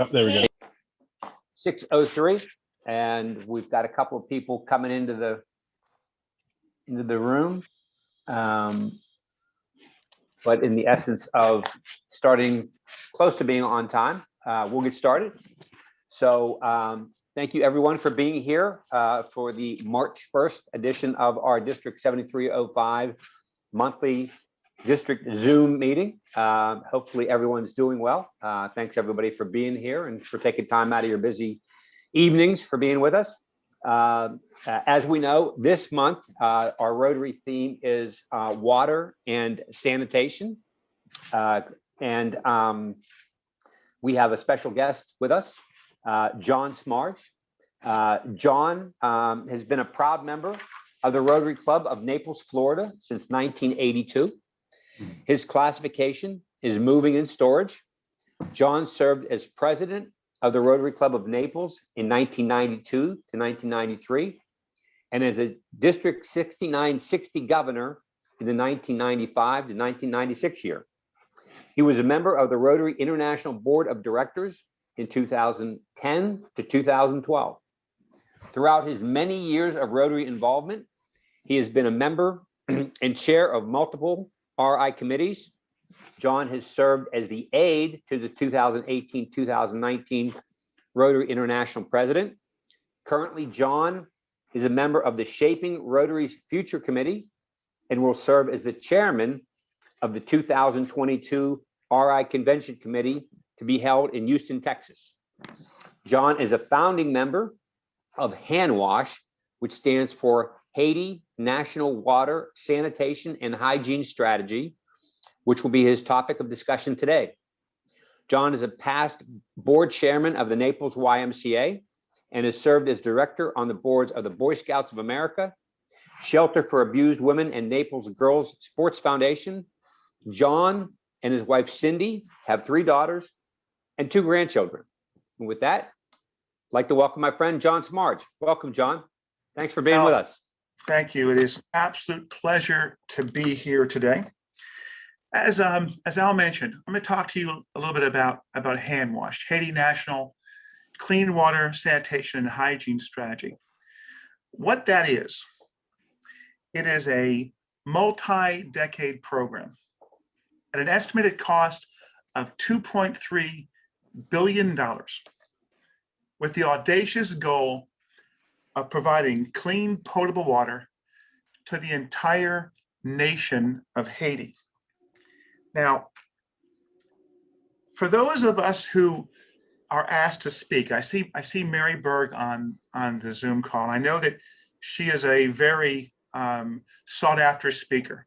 Oh, there we go. 6:03, and we've got a couple of people coming into the room. But in the essence of starting close to being on time, we'll get started. So thank you everyone for being here for the March 1st edition of our District 7305 monthly district Zoom meeting. Hopefully everyone's doing well. Thanks everybody for being here and for taking time out of your busy evenings for being with us. As we know, this month, our Rotary theme is water and sanitation. We have a special guest with us, John Smarge. John has been a proud member of the Rotary Club of Naples, Florida since 1982. His classification is moving and storage. John served as president of the Rotary Club of Naples in 1992 to 1993, and as a District 6960 governor in the 1995 to 1996 year. He was a member of the Rotary International Board of Directors in 2010 to 2012. Throughout his many years of Rotary involvement, he has been a member and chair of multiple RI committees. John has served as the aide to the 2018-2019 Rotary International President. Currently, John is a member of the Shaping Rotary's Future Committee and will serve as the chairman of the 2022 RI Convention Committee to be held in Houston, Texas. John is a founding member of HANWASH, which stands for Haiti National Water, Sanitation, and Hygiene Strategy, which will be his topic of discussion today. John is a past board chairman of the Naples YMCA and has served as director on the boards of the Boy Scouts of America, Shelter for Abused Women, and Naples Girls Sports Foundation. John and his wife, Cindy, have 3 daughters and 2 grandchildren. And with that, I'd like to welcome my friend, John Smarge. Welcome, John. Thanks for being with us. Thank you. It is an absolute pleasure to be here today. As Al mentioned, I'm going to talk to you a little bit about HANWASH, Haiti National Clean Water, Sanitation, and Hygiene Strategy. What that is, it is a multi-decade program at an estimated cost of $2.3 billion with the audacious goal of providing clean, potable water to the entire nation of Haiti. Now, for those of us who are asked to speak, I see Mary Berg on the Zoom call. And I know that she is a very sought after speaker.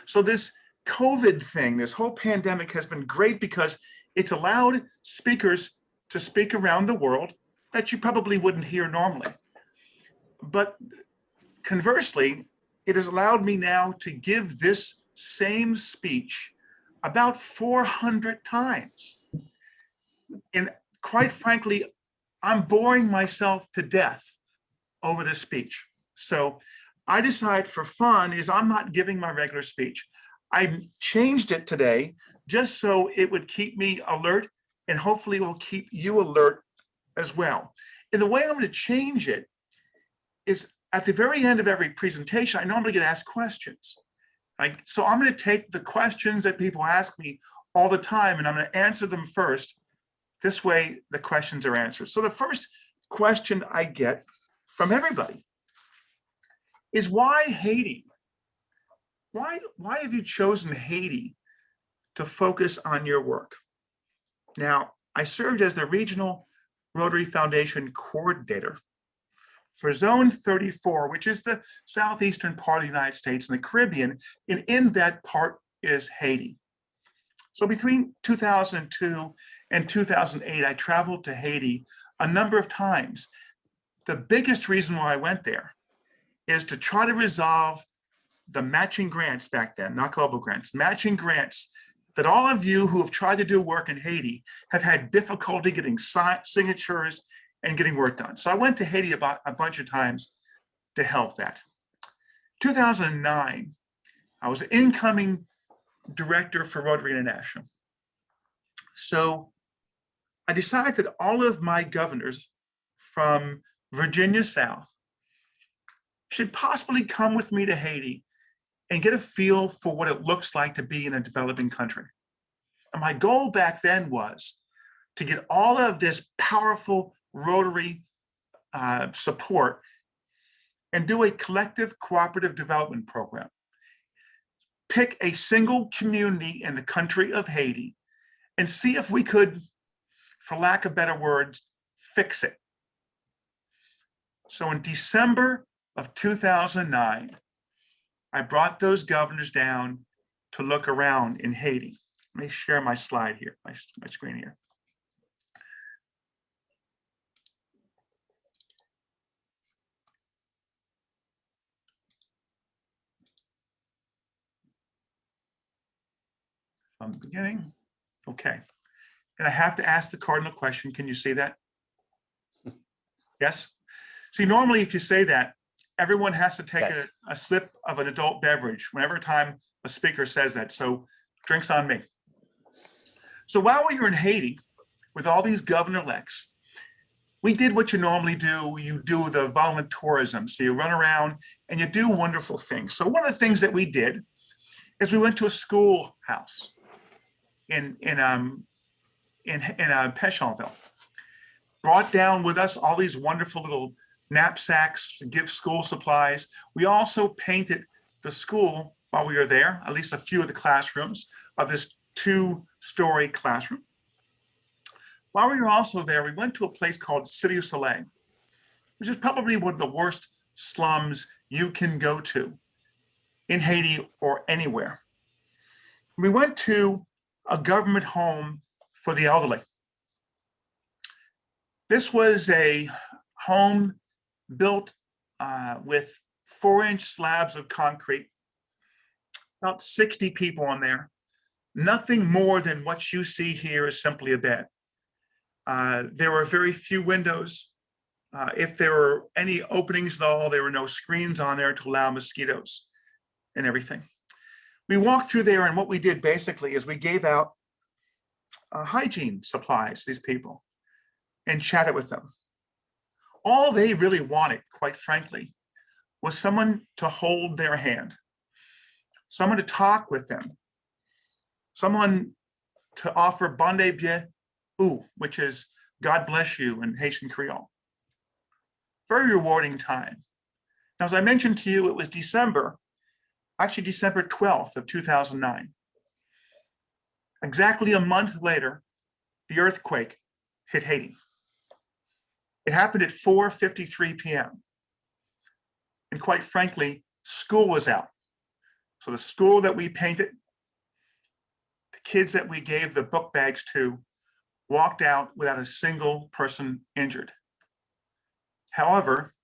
So this COVID thing, this whole pandemic has been great because it's allowed speakers to speak around the world that you probably wouldn't hear normally. But conversely, it has allowed me now to give this same speech about 400 times. And quite frankly, I'm boring myself to death over this speech. So I decided for fun is I'm not giving my regular speech. I changed it today just so it would keep me alert and hopefully will keep you alert as well. And the way I'm going to change it is at the very end of every presentation, I normally get asked questions. So I'm going to take the questions that people ask me all the time and I'm going to answer them first. This way the questions are answered. So the first question I get from everybody is why Haiti? Why have you chosen Haiti to focus on your work? Now, I served as the Regional Rotary Foundation Coordinator for Zone 34, which is the southeastern part of the United States and the Caribbean, and in that part is Haiti. So between 2002 and 2008, I traveled to Haiti a number of times. The biggest reason why I went there is to try to resolve the matching grants back then, not global grants, matching grants that all of you who have tried to do work in Haiti have had difficulty getting signatures and getting work done. So I went to Haiti about a bunch of times to help that. 2009, I was an incoming director for Rotary International. So I decided that all of my governors from Virginia South should possibly come with me to Haiti and get a feel for what it looks like to be in a developing country. And my goal back then was to get all of this powerful Rotary support and do a collective cooperative development program. Pick a single community in the country of Haiti and see if we could, for lack of better words, fix it. So in December of 2009, I brought those governors down to look around in Haiti. Let me share my slide here, my screen here. From the beginning. Okay. And I have to ask the cardinal question. Can you see that? Yes? See, normally if you say that, everyone has to take Yes. a sip of an adult beverage whenever time a speaker says that. So drinks on me. So while we were in Haiti with all these governor-elects, we did what you normally do. You do the volunteerism. So you run around and you do wonderful things. So one of the things that we did is we went to a schoolhouse in Pétionville, brought down with us all these wonderful little knapsacks to give school supplies. We also painted the school while we were there, at least a few of the classrooms of this 2-story classroom. While we were also there, we went to a place called City of Soleil, which is probably one of the worst slums you can go to in Haiti or anywhere. We went to a government home for the elderly. This was a home built with 4-inch slabs of concrete, about 60 people on there. Nothing more than what you see here is simply a bed. There were very few windows. If there were any openings at all, there were no screens on there to allow mosquitoes and everything. We walked through there, and what we did basically is we gave out hygiene supplies to these people and chatted with them. All they really wanted, quite frankly, was someone to hold their hand, someone to talk with them, someone to offer bon bien, which is God bless you in Haitian Creole. Very rewarding time. Now, as I mentioned to you, it was December 12th of 2009. Exactly a month later, the earthquake hit Haiti. It happened at 4:53 p.m. And quite frankly, school was out. So the school that we painted, the kids that we gave the book bags to, walked out without a single person injured. However,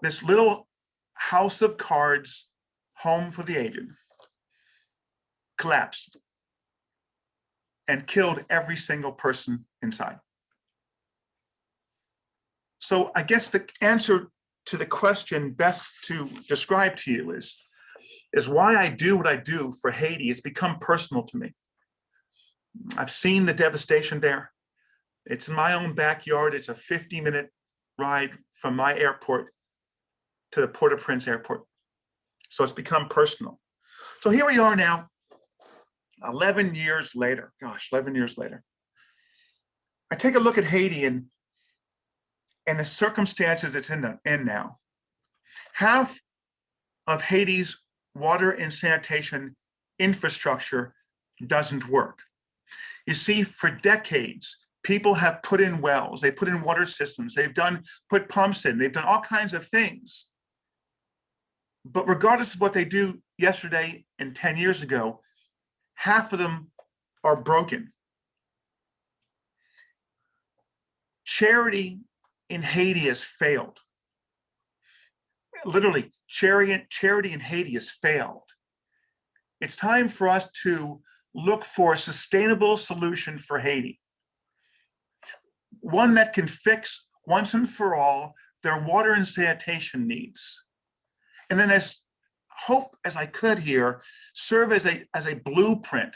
this little house of cards, home for the aged, collapsed and killed every single person inside. So I guess the answer to the question best to describe to you is why I do what I do for Haiti. It's become personal to me. I've seen the devastation there. It's in my own backyard. It's a 50-minute ride from my airport to the Port-au-Prince airport. So it's become personal. So here we are now, 11 years later. Gosh, 11 years later. I take a look at Haiti and the circumstances it's in now. Half of Haiti's water and sanitation infrastructure doesn't work. You see, for decades, people have put in wells, they put in water systems, they've put pumps in, they've done all kinds of things. But regardless of what they do yesterday and 10 years ago, half of them are broken. Charity in Haiti has failed. Literally, charity in Haiti has failed. It's time for us to look for a sustainable solution for Haiti. One that can fix once and for all their water and sanitation needs. And then as I could here, serve as a blueprint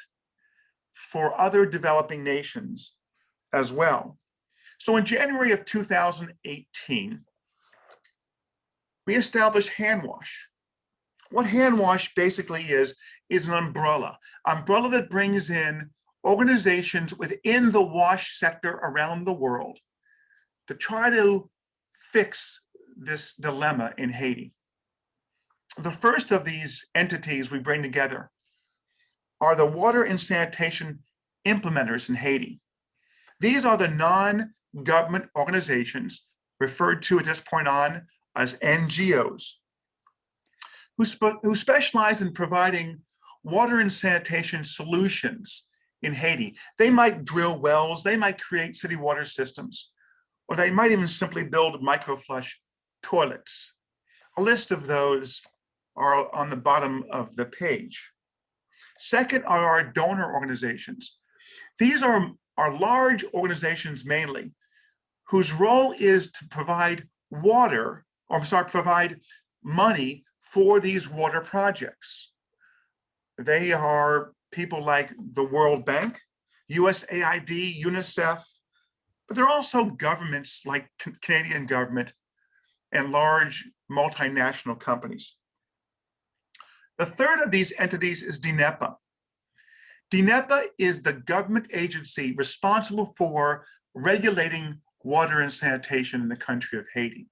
for other developing nations as well. So in January of 2018, we established Hand Wash. What Hand Wash basically is an umbrella that brings in organizations within the wash sector around the world to try to fix this dilemma in Haiti. The first of these entities we bring together are the water and sanitation implementers in Haiti. These are the non-government organizations referred to at this point on as NGOs, who specialize in providing water and sanitation solutions in Haiti. They might drill wells, they might create city water systems, or they might even simply build microflush toilets. A list of those are on the bottom of the page. Second are our donor organizations. These are large organizations mainly, whose role is to provide provide money for these water projects. They are people like the World Bank, USAID, UNICEF, but they're also governments like Canadian government and large multinational companies. The third of these entities is DINEPA. DINEPA is the government agency responsible for regulating water and sanitation in the country of Haiti.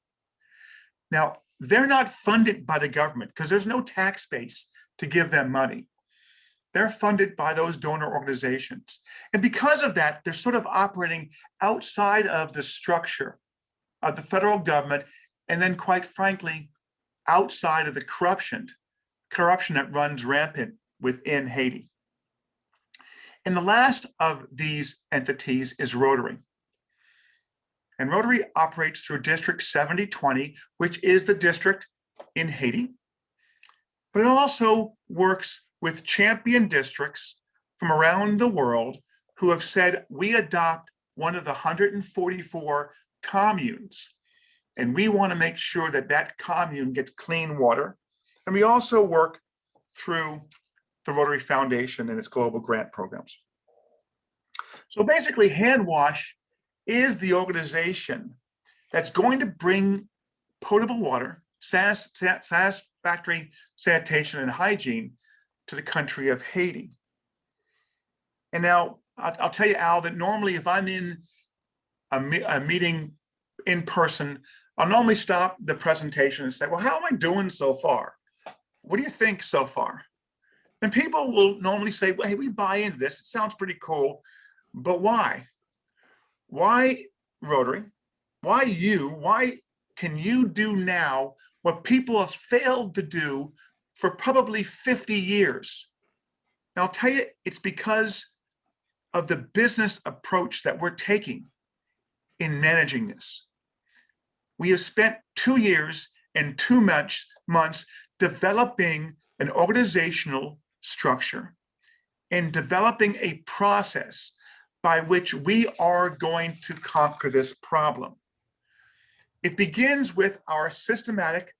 Now, they're not funded by the government because there's no tax base to give them money. They're funded by those donor organizations. And because of that, they're sort of operating outside of the structure of the federal government, and then quite frankly, outside of the corruption that runs rampant within Haiti. And the last of these entities is Rotary. And Rotary operates through District 7020, which is the district in Haiti. But it also works with champion districts from around the world who have said, we adopt one of the 144 communes, and we want to make sure that that commune gets clean water. And we also work through the Rotary Foundation and its global grant programs. So basically, Hand Wash is the organization that's going to bring potable water, satisfactory sanitation and hygiene to the country of Haiti. And now I'll tell you, Al, that normally if I'm in a meeting in person, I'll normally stop the presentation and say, well, how am I doing so far? What do you think so far? And people will normally say, well, hey, we buy into this. It sounds pretty cool, but why? Why Rotary? Why you? Why can you do now what people have failed to do for probably 50 years? And I'll tell you, it's because of the business approach that we're taking in managing this. We have spent 2 years and 2 months developing an organizational structure and developing a process by which we are going to conquer this problem. It begins with our systematic,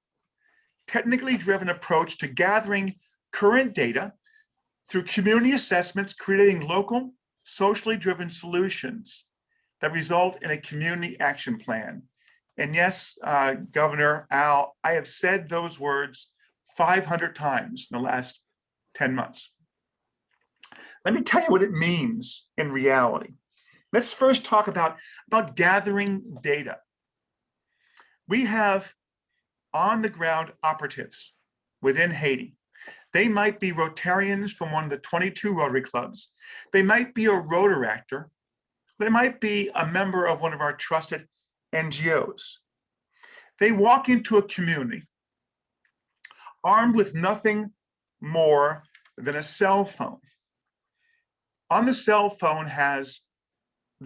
technically driven approach to gathering current data through community assessments, creating local, socially driven solutions that result in a community action plan. And yes, Governor Al, I have said those words 500 times in the last 10 months. Let me tell you what it means in reality. Let's first talk about gathering data. We have on the ground operatives within Haiti. They might be Rotarians from one of the 22 Rotary clubs. They might be a Rotaractor. They might be a member of one of our trusted NGOs. They walk into a community armed with nothing more than a cell phone. On the cell phone has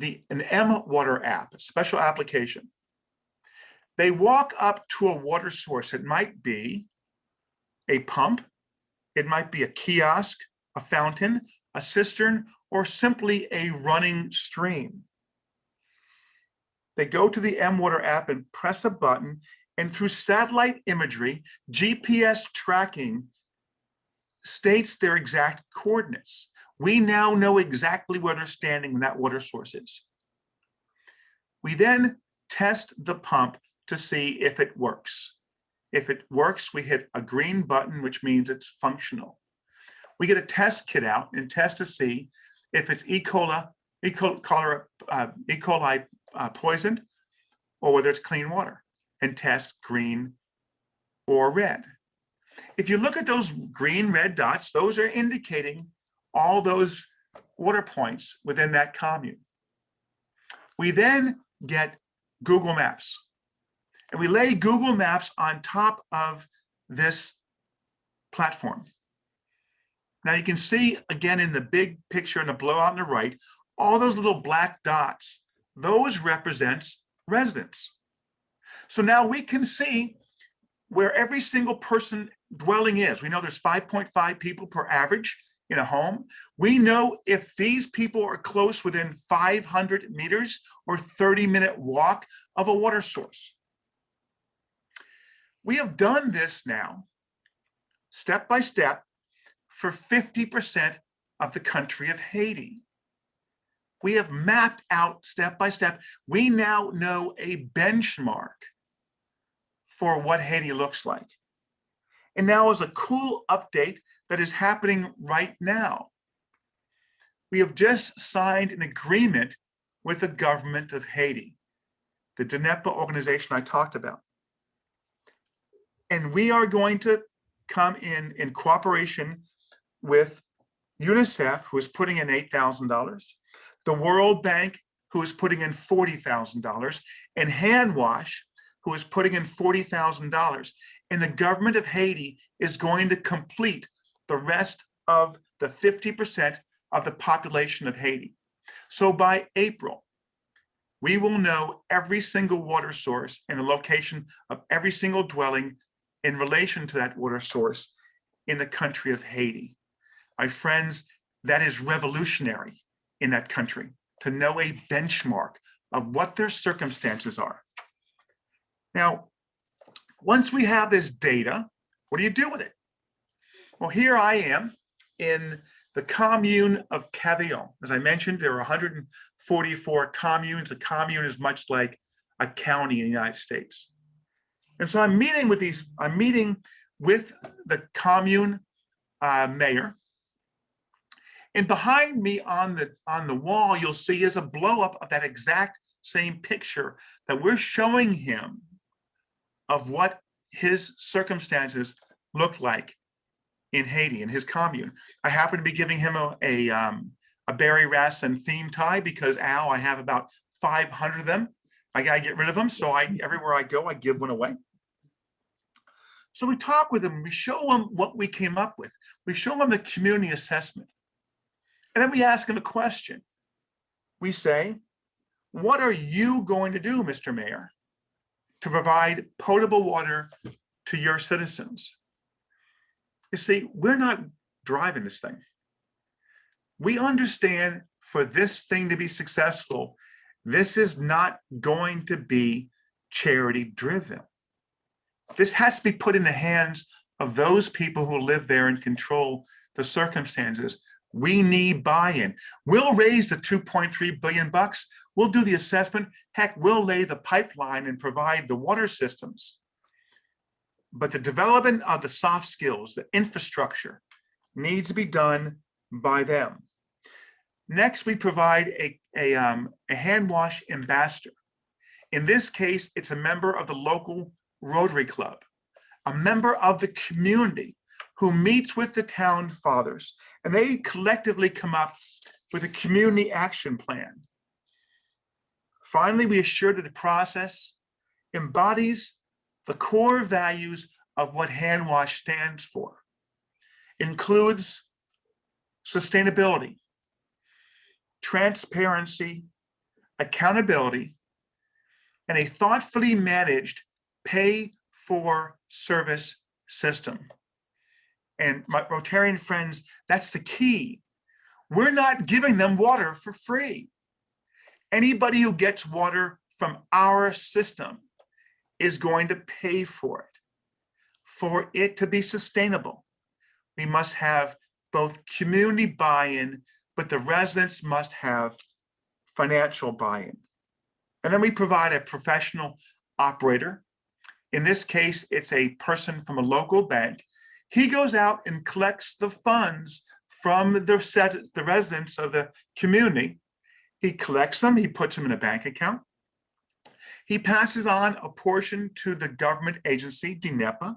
an M-Water app, a special application. They walk up to a water source. It might be a pump, it might be a kiosk, a fountain, a cistern, or simply a running stream. They go to the M-Water app and press a button, and through satellite imagery, GPS tracking states their exact coordinates. We now know exactly where they're standing when that water source is. We then test the pump to see if it works. If it works, we hit a green button, which means it's functional. We get a test kit out and test to see if it's E. coli poisoned or whether it's clean water, and test green or red. If you look at those green, red dots, those are indicating all those water points within that commune. We then get Google Maps, and we lay Google Maps on top of this platform. Now you can see again in the big picture in the blowout on the right, all those little black dots, those represents residents. So now we can see where every single person dwelling is. We know there's 5.5 people per average in a home. We know if these people are close within 500 meters or 30-minute walk of a water source. We have done this now, step by step, for 50% of the country of Haiti. We have mapped out step by step. We now know a benchmark for what Haiti looks like. And now is a cool update that is happening right now. We have just signed an agreement with the government of Haiti, the DNEPA organization I talked about. And we are going to come in cooperation with UNICEF, who is putting in $8,000, the World Bank, who is putting in $40,000, and Handwash, who is putting in $40,000. And the government of Haiti is going to complete the rest of the 50% of the population of Haiti. So by April, we will know every single water source and the location of every single dwelling in relation to that water source in the country of Haiti. My friends, that is revolutionary in that country, to know a benchmark of what their circumstances are. Now, once we have this data, what do you do with it? Well, here I am in the commune of Cavillon. As I mentioned, there are 144 communes. A commune is much like a county in the United States. And so I'm meeting with the commune mayor. And behind me on the wall, you'll see is a blow up of that exact same picture that we're showing him of what his circumstances look like in Haiti, in his commune. I happen to be giving him a Barry Rassin theme tie because I have about 500 of them. I gotta get rid of them, so everywhere I go, I give one away. So we talk with him, we show him what we came up with. We show him the community assessment. And then we ask him a question. We say, what are you going to do, Mr. Mayor, to provide potable water to your citizens? You see, we're not driving this thing. We understand for this thing to be successful, this is not going to be charity driven. This has to be put in the hands of those people who live there and control the circumstances. We need buy-in. We'll raise the $2.3 billion. We'll do the assessment. Heck, we'll lay the pipeline and provide the water systems. But the development of the soft skills, the infrastructure, needs to be done by them. Next, we provide a hand wash ambassador. In this case, it's a member of the local Rotary Club, a member of the community who meets with the town fathers, and they collectively come up with a community action plan. Finally, we assure that the process embodies the core values of what Handwash stands for. It includes sustainability, transparency, accountability, and a thoughtfully managed pay-for-service system. And my Rotarian friends, that's the key. We're not giving them water for free. Anybody who gets water from our system is going to pay for it. For it to be sustainable, we must have both community buy-in, but the residents must have financial buy-in. And then we provide a professional operator. In this case, it's a person from a local bank. He goes out and collects the funds from the residents of the community. He collects them, he puts them in a bank account. He passes on a portion to the government agency, DNEPA,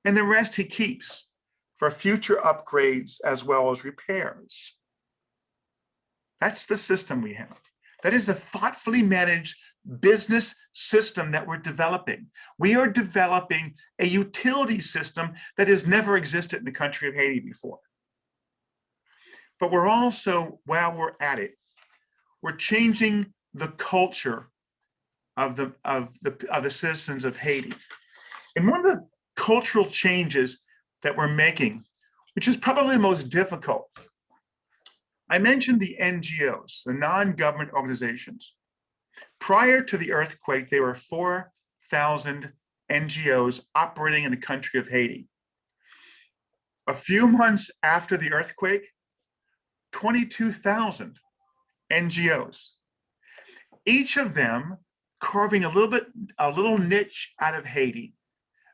and the rest he keeps for future upgrades as well as repairs. That's the system we have. That is the thoughtfully managed business system that we're developing. We are developing a utility system that has never existed in the country of Haiti before. But we're also, while we're at it, we're changing the culture of the citizens of Haiti. And one of the cultural changes that we're making, which is probably the most difficult, I mentioned the NGOs, the non-government organizations. Prior to the earthquake, there were 4,000 NGOs operating in the country of Haiti. A few months after the earthquake, 22,000 NGOs, each of them carving a little niche out of Haiti.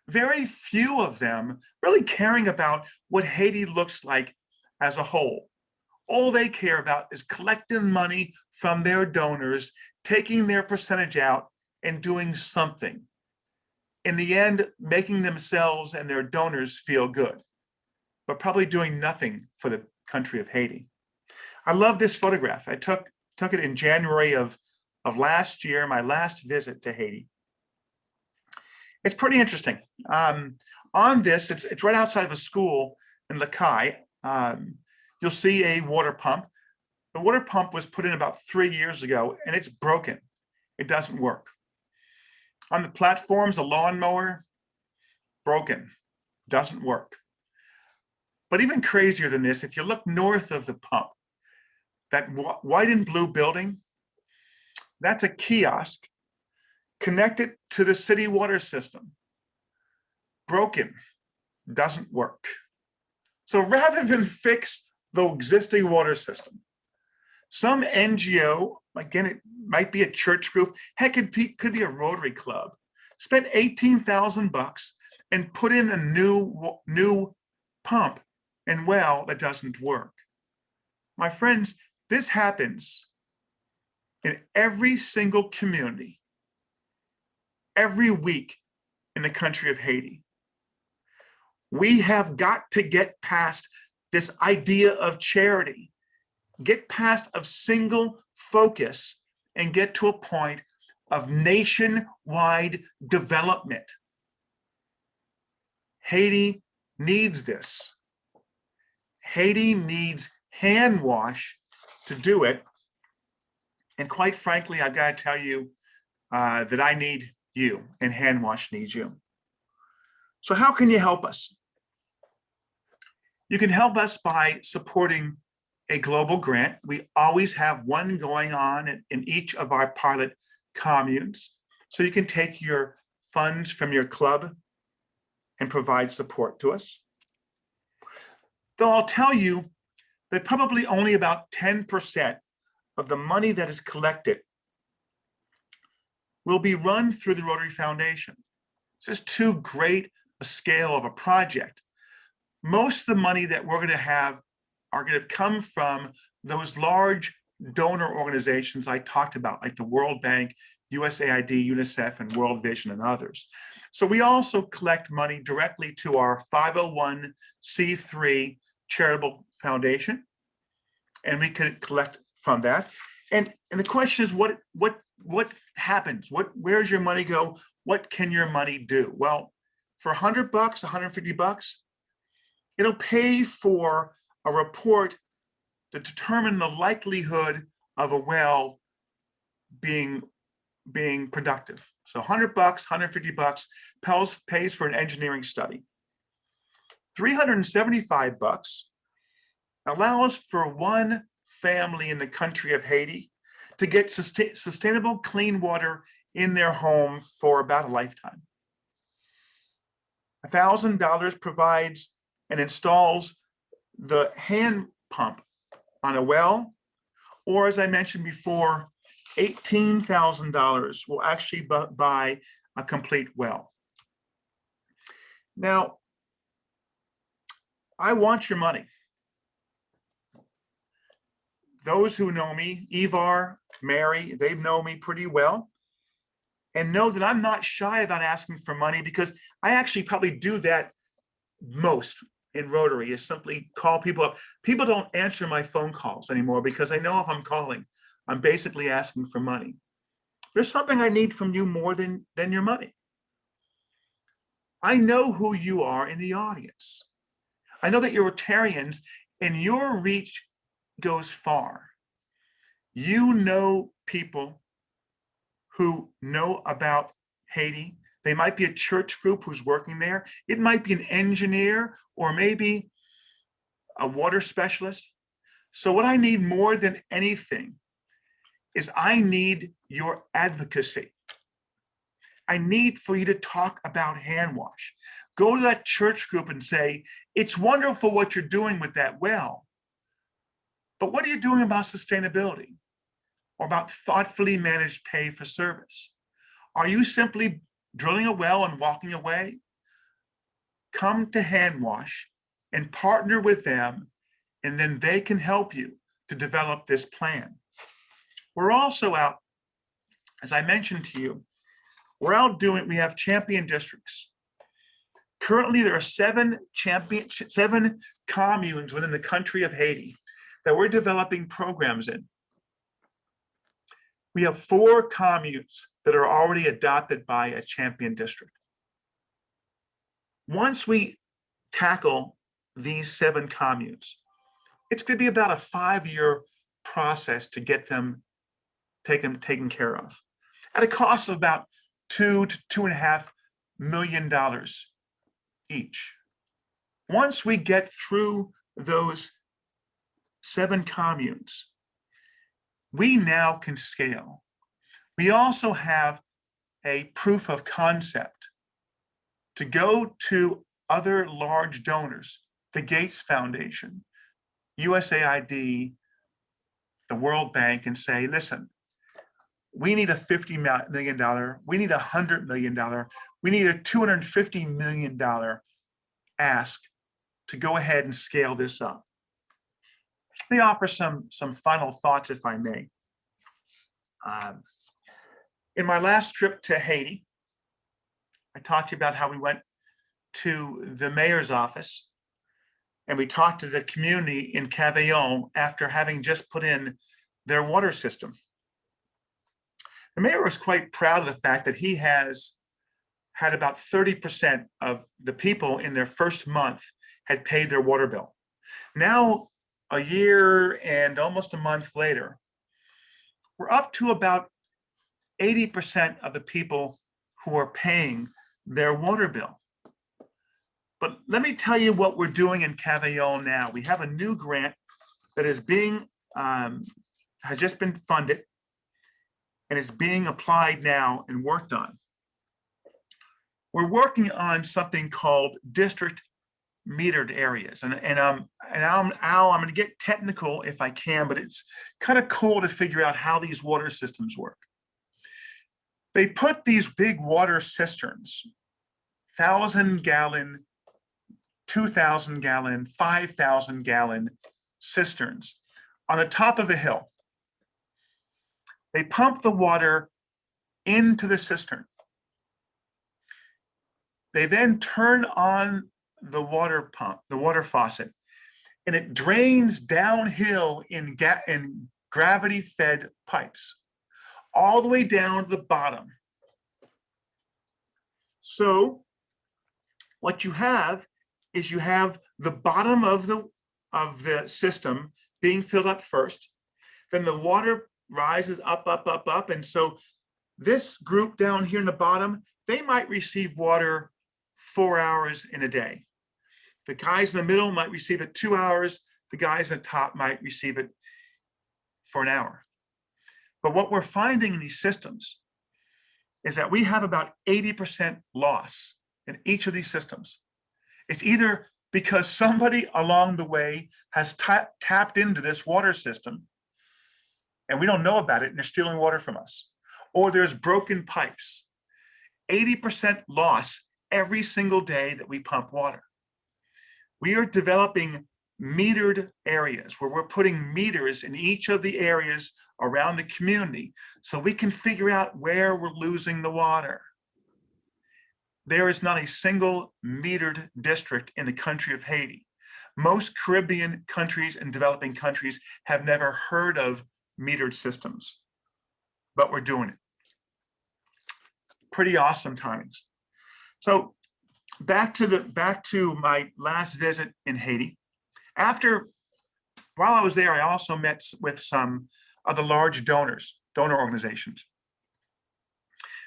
Very few of them really caring about what Haiti looks like as a whole. All they care about is collecting money from their donors, taking their percentage out and doing something. In the end, making themselves and their donors feel good, but probably doing nothing for the country of Haiti. I love this photograph. I took it in January of last year, my last visit to Haiti. It's pretty interesting. On this, it's right outside of a school in Lakai. You'll see a water pump. The water pump was put in about 3 years ago and it's broken. It doesn't work. On the platforms, a lawnmower, broken, doesn't work. But even crazier than this, if you look north of the pump, that white and blue building, that's a kiosk connected to the city water system. Broken, doesn't work. So rather than fix the existing water system, some NGO, again, it might be a church group, heck, it could be a Rotary club, spent $18,000 and put in a new pump and well that doesn't work. My friends, this happens in every single community, every week in the country of Haiti. We have got to get past this idea of charity, get past of single focus and get to a point of nationwide development. Haiti needs this. Haiti needs hand wash to do it. And quite frankly, I've got to tell you that I need you and hand wash needs you. So how can you help us? You can help us by supporting a global grant. We always have one going on in each of our pilot communes. So you can take your funds from your club and provide support to us. Though I'll tell you that probably only about 10% of the money that is collected will be run through the Rotary Foundation. This is too great a scale of a project. Most of the money that we're going to have are going to come from those large donor organizations I talked about, like the World Bank, USAID, UNICEF, and World Vision, and others. So we also collect money directly to our 501c3 charitable foundation, and we can collect from that. And the question is, what happens? Where's your money go? What can your money do? Well, for $100, $150, it'll pay for a report to determine the likelihood of a well being productive. So $100, $150 pays for an engineering study. $375 allows for one family in the country of Haiti to get sustainable clean water in their home for about a lifetime. $1,000 provides and installs the hand pump on a well, or as I mentioned before, $18,000 will actually buy a complete well. Now, I want your money. Those who know me, Ivar, Mary, they know me pretty well and know that I'm not shy about asking for money, because I actually probably do that most in Rotary, is simply call people up. People don't answer my phone calls anymore because I know if I'm calling, I'm basically asking for money. There's something I need from you more than your money. I know who you are in the audience. I know that you're Rotarians and your reach goes far. You know people who know about Haiti. They might be a church group who's working there. It might be an engineer or maybe a water specialist. So what I need more than anything is I need your advocacy. I need for you to talk about hand wash. Go to that church group and say, it's wonderful what you're doing with that well, but what are you doing about sustainability or about thoughtfully managed pay for service? Are you simply drilling a well and walking away? Come to hand wash and partner with them, and then they can help you to develop this plan. We're also out, as I mentioned to you, we have champion districts. Currently, there are seven communes within the country of Haiti that we're developing programs in. We have 4 communes that are already adopted by a champion district. Once we tackle these 7 communes, it's going to be about a 5-year process to get them taken care of at a cost of about $2 to $2.5 million each. Once we get through those 7 communes, we now can scale. We also have a proof of concept to go to other large donors, the Gates Foundation, USAID, the World Bank, and say, listen, we need a $50 million, we need $100 million, we need a $250 million ask to go ahead and scale this up. Let me offer some final thoughts, if I may. In my last trip to Haiti, I talked to you about how we went to the mayor's office and we talked to the community in Cavaillon after having just put in their water system. The mayor was quite proud of the fact that he has had about 30% of the people in their first month had paid their water bill. Now, a year and almost a month later, we're up to about 80% of the people who are paying their water bill. But let me tell you what we're doing in Cavaillon now. We have a new grant that is has just been funded and is being applied now and worked on. We're working on something called district metered areas. And I'm going to get technical if I can, but it's kind of cool to figure out how these water systems work. They put these big water cisterns, 1,000-gallon, 2,000-gallon, 5,000-gallon cisterns on the top of a hill. They pump the water into the cistern. They then turn on the water pump, the water faucet, and it drains downhill in gravity-fed pipes, all the way down to the bottom. So what you have is you have the bottom of the system being filled up first, then the water rises up, up, up, up. And so this group down here in the bottom, they might receive water 4 hours in a day. The guys in the middle might receive it 2 hours. The guys at the top might receive it for an hour. But what we're finding in these systems is that we have about 80% loss in each of these systems. It's either because somebody along the way has tapped into this water system and we don't know about it and they're stealing water from us. Or there's broken pipes. 80% loss every single day that we pump water. We are developing metered areas where we're putting meters in each of the areas around the community so we can figure out where we're losing the water. There is not a single metered district in the country of Haiti. Most Caribbean countries and developing countries have never heard of metered systems, but we're doing it. Pretty awesome timings. So back to my last visit in Haiti. While I was there, I also met with some of the large donor organizations.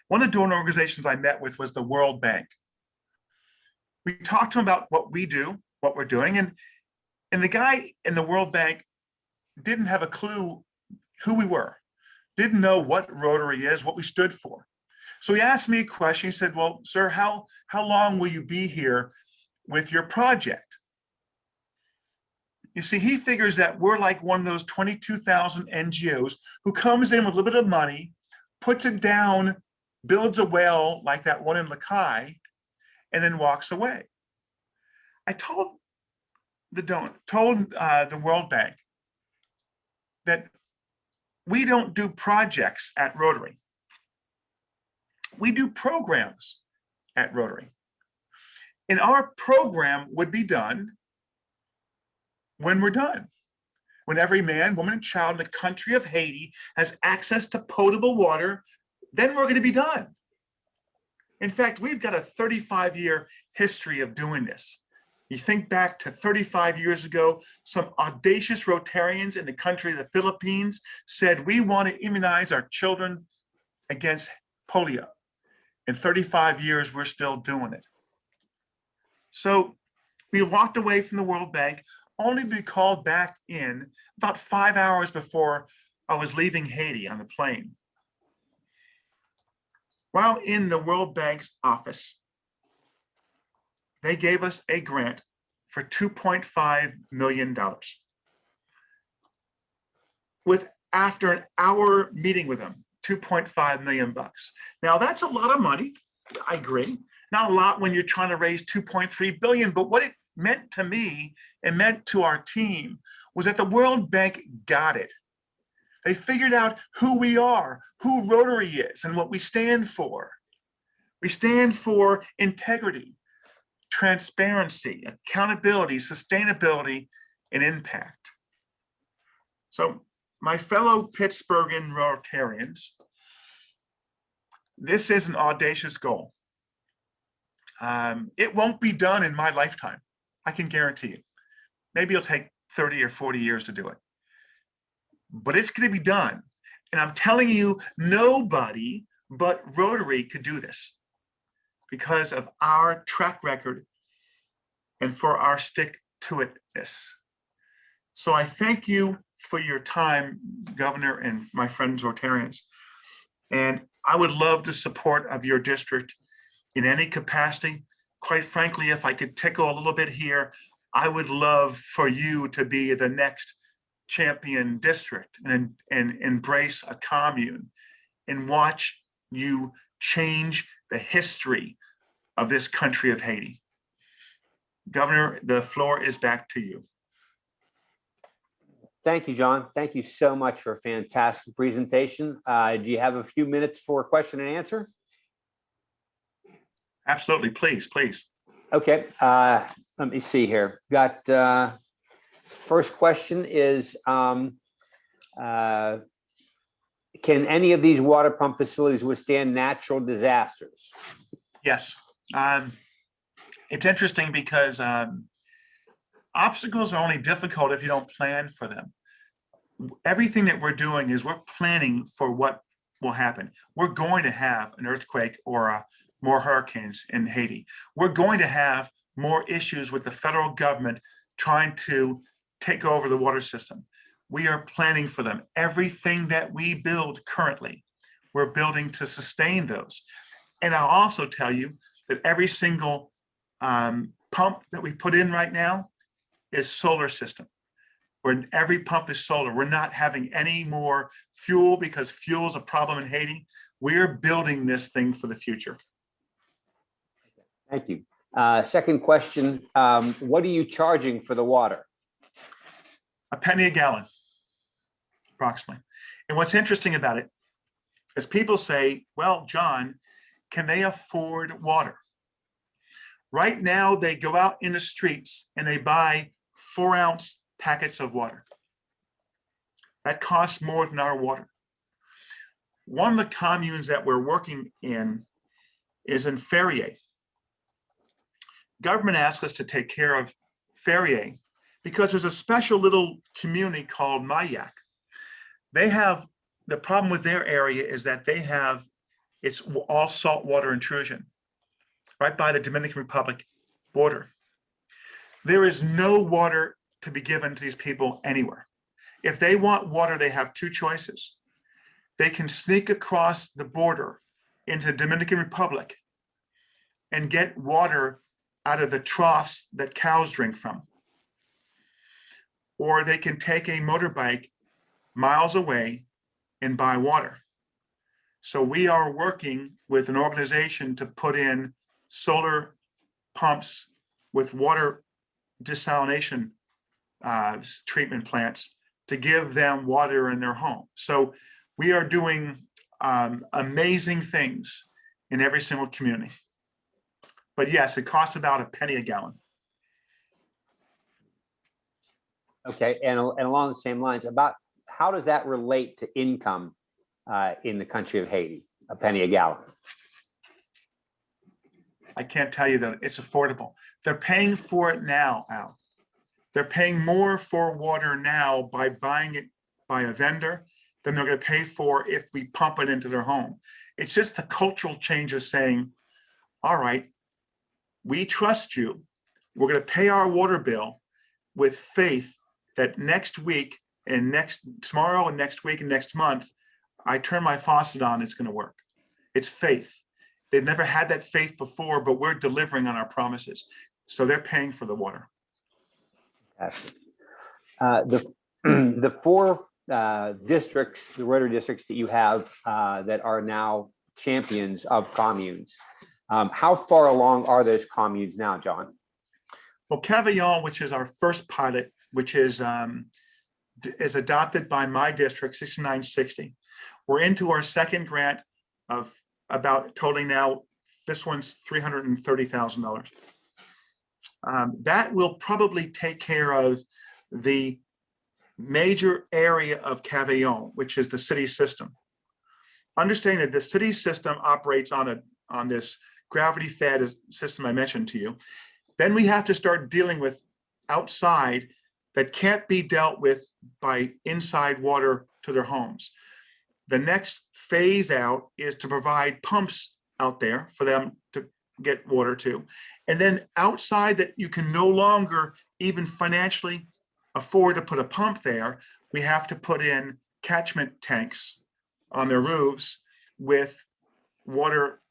One of the donor organizations I met with was the World Bank. We talked to them about what we do, what we're doing, and the guy in the World Bank didn't have a clue who we were, didn't know what Rotary is, what we stood for. So he asked me a question. He said, well, sir, how long will you be here with your project? You see, he figures that we're like one of those 22,000 NGOs who comes in with a little bit of money, puts it down, builds a well like that one in Lakai, and then walks away. I told the World Bank that we don't do projects at Rotary. We do programs at Rotary. And our program would be done when we're done. When every man, woman, and child in the country of Haiti has access to potable water, then we're going to be done. In fact, we've got a 35-year history of doing this. You think back to 35 years ago, some audacious Rotarians in the country of the Philippines said, we want to immunize our children against polio. In 35 years, we're still doing it. So we walked away from the World Bank only to be called back in about 5 hours before I was leaving Haiti on the plane. While in the World Bank's office, they gave us a grant for $2.5 million. After an hour meeting with them, 2.5 million bucks. Now that's a lot of money, I agree. Not a lot when you're trying to raise 2.3 billion, but what it meant to me and meant to our team was that the World Bank got it. They figured out who we are, who Rotary is, and what we stand for. We stand for integrity, transparency, accountability, sustainability, and impact. So my fellow Pittsburghan Rotarians, this is an audacious goal. It won't be done in my lifetime, I can guarantee you. Maybe it'll take 30 or 40 years to do it. But it's going to be done. And I'm telling you, nobody but Rotary could do this because of our track record and for our stick-to-itness. So I thank you for your time, Governor, and my friends Rotarians. And I would love the support of your district in any capacity. Quite frankly, if I could tickle a little bit here, I would love for you to be the next champion district and embrace a commune and watch you change the history of this country of Haiti. Governor, the floor is back to you. Thank you, John. Thank you so much for a fantastic presentation. Do you have a few minutes for question and answer? Absolutely, please, please. Okay, let me see here. Got first question is, can any of these water pump facilities withstand natural disasters? Yes. It's interesting because obstacles are only difficult if you don't plan for them. Everything that we're doing is we're planning for what will happen. We're going to have an earthquake or more hurricanes in Haiti. We're going to have more issues with the federal government trying to take over the water system. We are planning for them. Everything that we build currently, we're building to sustain those. And I'll also tell you that every single pump that we put in right now is solar system, where every pump is solar. We're not having any more fuel because fuel is a problem in Haiti. We're building this thing for the future. Thank you. Second question, what are you charging for the water? A penny a gallon, approximately. And what's interesting about it is people say, well, John, can they afford water? Right now, they go out in the streets and they buy 4-ounce packets of water. That costs more than our water. One of the communes that we're working in is in Ferrier. Government asked us to take care of Ferrier because there's a special little community called Mayak. They have, the problem with their area is that they have, it's all saltwater intrusion right by the Dominican Republic border. There is no water to be given to these people anywhere. If they want water, they have two choices. They can sneak across the border into the Dominican Republic and get water out of the troughs that cows drink from. Or they can take a motorbike miles away and buy water. So we are working with an organization to put in solar pumps with water desalination treatment plants to give them water in their home. So we are doing amazing things in every single community. But yes, it costs about a penny a gallon. Okay, and along the same lines, about how does that relate to income in the country of Haiti? A penny a gallon. I can't tell you that it's affordable. They're paying for it now, Al. They're paying more for water now by buying it by a vendor than they're going to pay for if we pump it into their home. It's just the cultural change of saying, all right, we trust you. We're going to pay our water bill with faith that next week and tomorrow and next week and next month, I turn my faucet on, it's going to work. It's faith. They've never had that faith before, but we're delivering on our promises. So they're paying for the water. The four districts, the Rotary districts that you have that are now champions of communes, how far along are those communes now, John? Well, Cavaillon, which is our first pilot, which is adopted by my district, 6960. We're into our second grant of about totaling now, this one's $330,000. That will probably take care of the major area of Cavaillon, which is the city system. Understanding that the city system operates on this gravity-fed system I mentioned to you. Then we have to start dealing with outside that can't be dealt with by inside water to their homes. The next phase out is to provide pumps out there for them to get water to. And then outside that you can no longer even financially afford to put a pump there, we have to put in catchment tanks on their roofs with water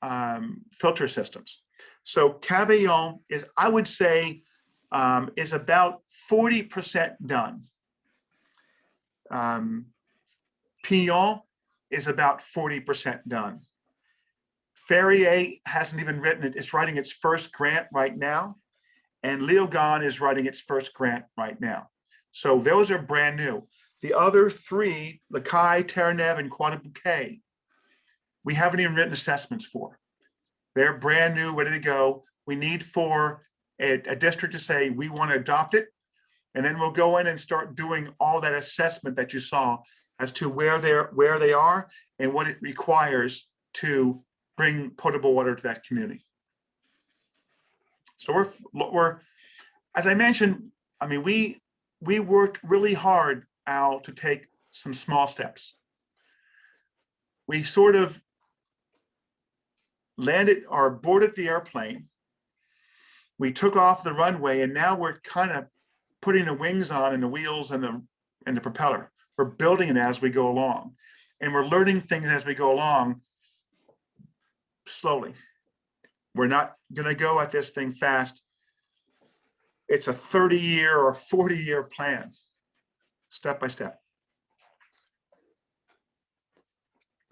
filter systems. So Cavaillon is, I would say, is about 40% done. Pignon is about 40% done. Ferrier hasn't even written it. It's writing its first grant right now. And Léogâne is writing its first grant right now. So those are brand new. The other three, Lacaille, Terre-Neuve, and Croix-des-Bouquets, we haven't even written assessments for. They're brand new, ready to go. We need for a district to say, we want to adopt it. And then we'll go in and start doing all that assessment that you saw as to where they are and what it requires to bring potable water to that community. So we're as I mentioned, I mean, we worked really hard, Al, to take some small steps. We sort of landed or boarded the airplane. We took off the runway, and now we're kind of putting the wings on and the wheels and the propeller. We're building it as we go along, and we're learning things as we go along slowly. We're not going to go at this thing fast. it's a 30-year or 40-year plan, step by step.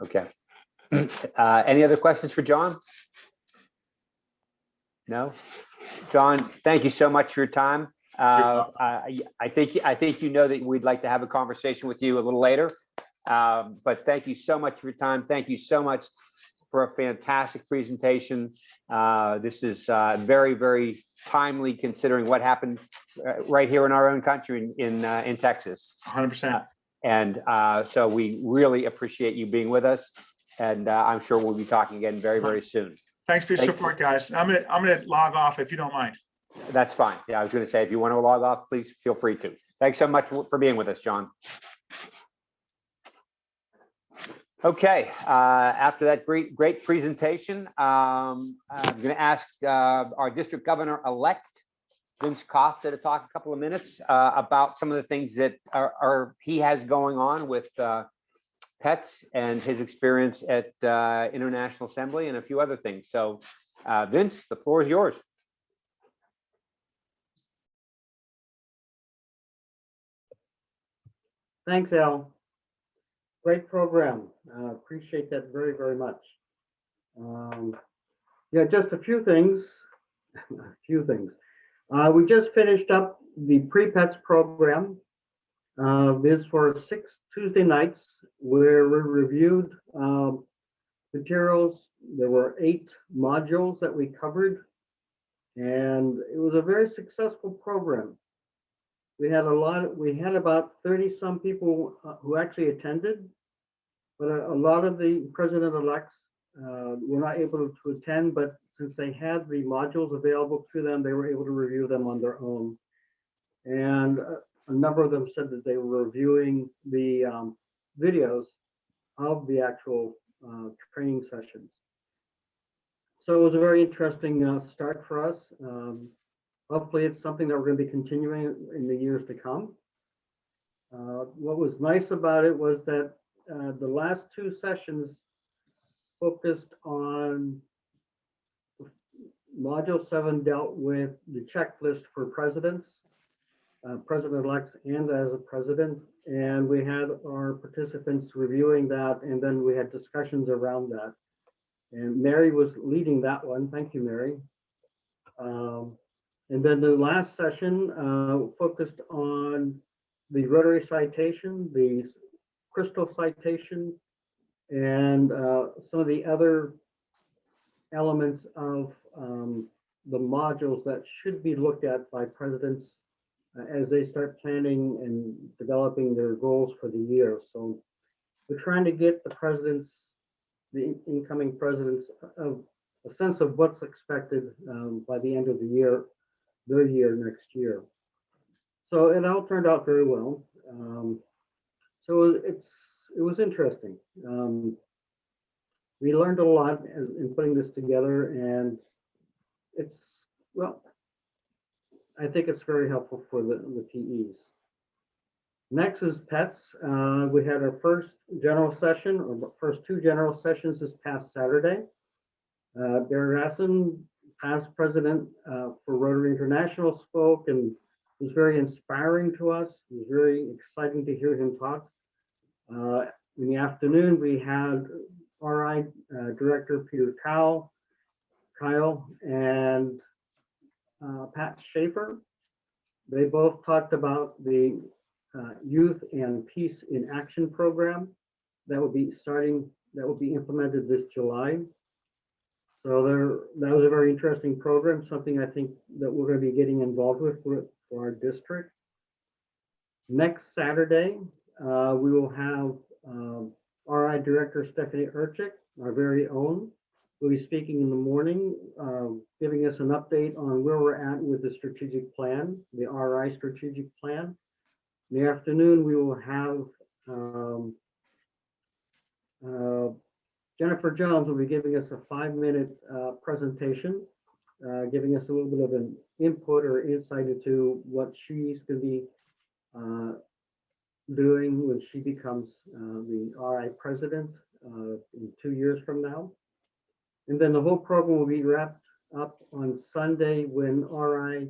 Okay. Any other questions for John? No? John, thank you so much for your time. I think you know that we'd like to have a conversation with you a little later. But thank you so much for your time. Thank you so much for a fantastic presentation. This is very, very timely considering what happened right here in our own country in Texas. 100%. And so we really appreciate you being with us. And I'm sure we'll be talking again very, very soon. Thanks for your support, guys. I'm gonna log off if you don't mind. That's fine. Yeah, I was going to say, if you want to log off, please feel free to. Thanks so much for being with us, John. Okay, after that great presentation, I'm going to ask our district governor-elect, Vince Costa, to talk a couple of minutes about some of the things that he has going on with pets and his experience at International Assembly and a few other things. So, Vince, the floor is yours. Thanks, Al. Great program. Appreciate that very, very much. Yeah, just a few things. We just finished up the pre-pets program. This for 6 Tuesday nights where we reviewed materials. There were 8 modules that we covered, and it was a very successful program. We had about 30 some people who actually attended, but a lot of the president-elects were not able to attend, but since they had the modules available to them, they were able to review them on their own. And a number of them said that they were reviewing the videos of the actual training sessions. So it was a very interesting start for us. Hopefully it's something that we're going to be continuing in the years to come. What was nice about it was that the last 2 sessions focused on Module 7 dealt with the checklist for presidents, president-elects, and as a president. And we had our participants reviewing that, and then we had discussions around that. And Mary was leading that one. Thank you, Mary. And then the last session focused on the Rotary citation, the crystal citation, and some of the other elements of the modules that should be looked at by presidents as they start planning and developing their goals for the year. So we're trying to get the presidents, the incoming presidents, of a sense of what's expected by the end of the year, their year next year. So it all turned out very well. So it was interesting. We learned a lot in putting this together, and I think it's very helpful for the PEs. Next is pets. We had our first general session, or first 2 general sessions this past Saturday. Barry Rasson, past president for Rotary International, spoke, and it was very inspiring to us. It was very exciting to hear him talk. In the afternoon, we had RI Director Peter Kyle and Pat Schaefer. They both talked about the Youth and Peace in Action program that will be implemented this July. So that was a very interesting program, something I think that we're going to be getting involved with for our district. Next Saturday, we will have RI Director Stephanie Urchik, our very own, will be speaking in the morning, giving us an update on where we're at with the strategic plan, the RI strategic plan. In the afternoon, we will have Jennifer Jones will be giving us a 5-minute presentation, giving us a little bit of an input or insight into what she's going to be doing when she becomes the RI president in 2 years from now. And then the whole program will be wrapped up on Sunday when RI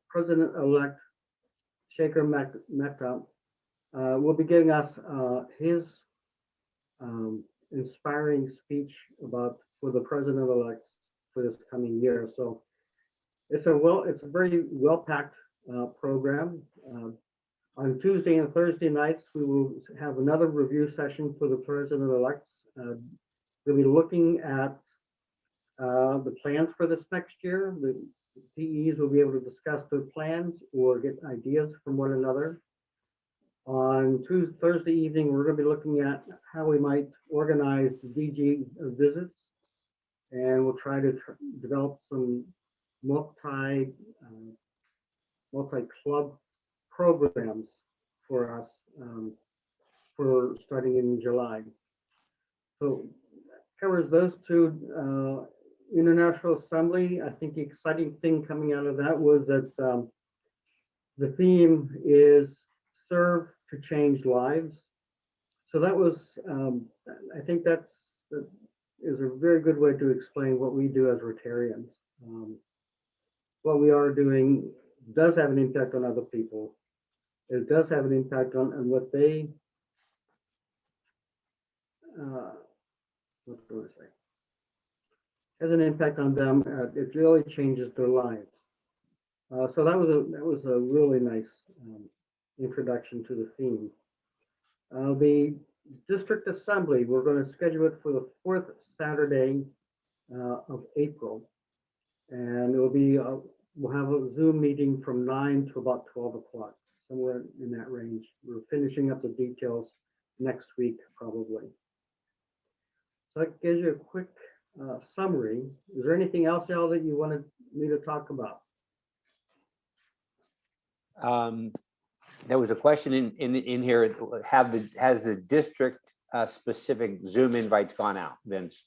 President-elect Shaker Mehta will be giving us his inspiring speech for the president-elect for this coming year. So it's a very well-packed program. On Tuesday and Thursday nights, we will have another review session for the president-elects. We'll be looking at the plans for this next year. The PEs will be able to discuss their plans or get ideas from one another. On Thursday evening, we're going to be looking at how we might organize the DG visits, and we'll try to develop some multi-club programs for us for starting in July. So covers those two. International Assembly, I think the exciting thing coming out of that was that the theme is serve to change lives. So that was, I think is a very good way to explain what we do as Rotarians. What we are doing does have an impact on other people. It does have an impact on what they, what do I say? Has an impact on them. It really changes their lives. So that was a really nice introduction to the theme. The district assembly, we're going to schedule it for the 4th Saturday of April, and it will be we'll have a Zoom meeting from 9 to about 12 o'clock, somewhere in that range. We're finishing up the details next week, probably. So that gives you a quick summary. Is there anything else, y'all, that you wanted me to talk about? There was a question in here. Has the district specific Zoom invites gone out, Vince?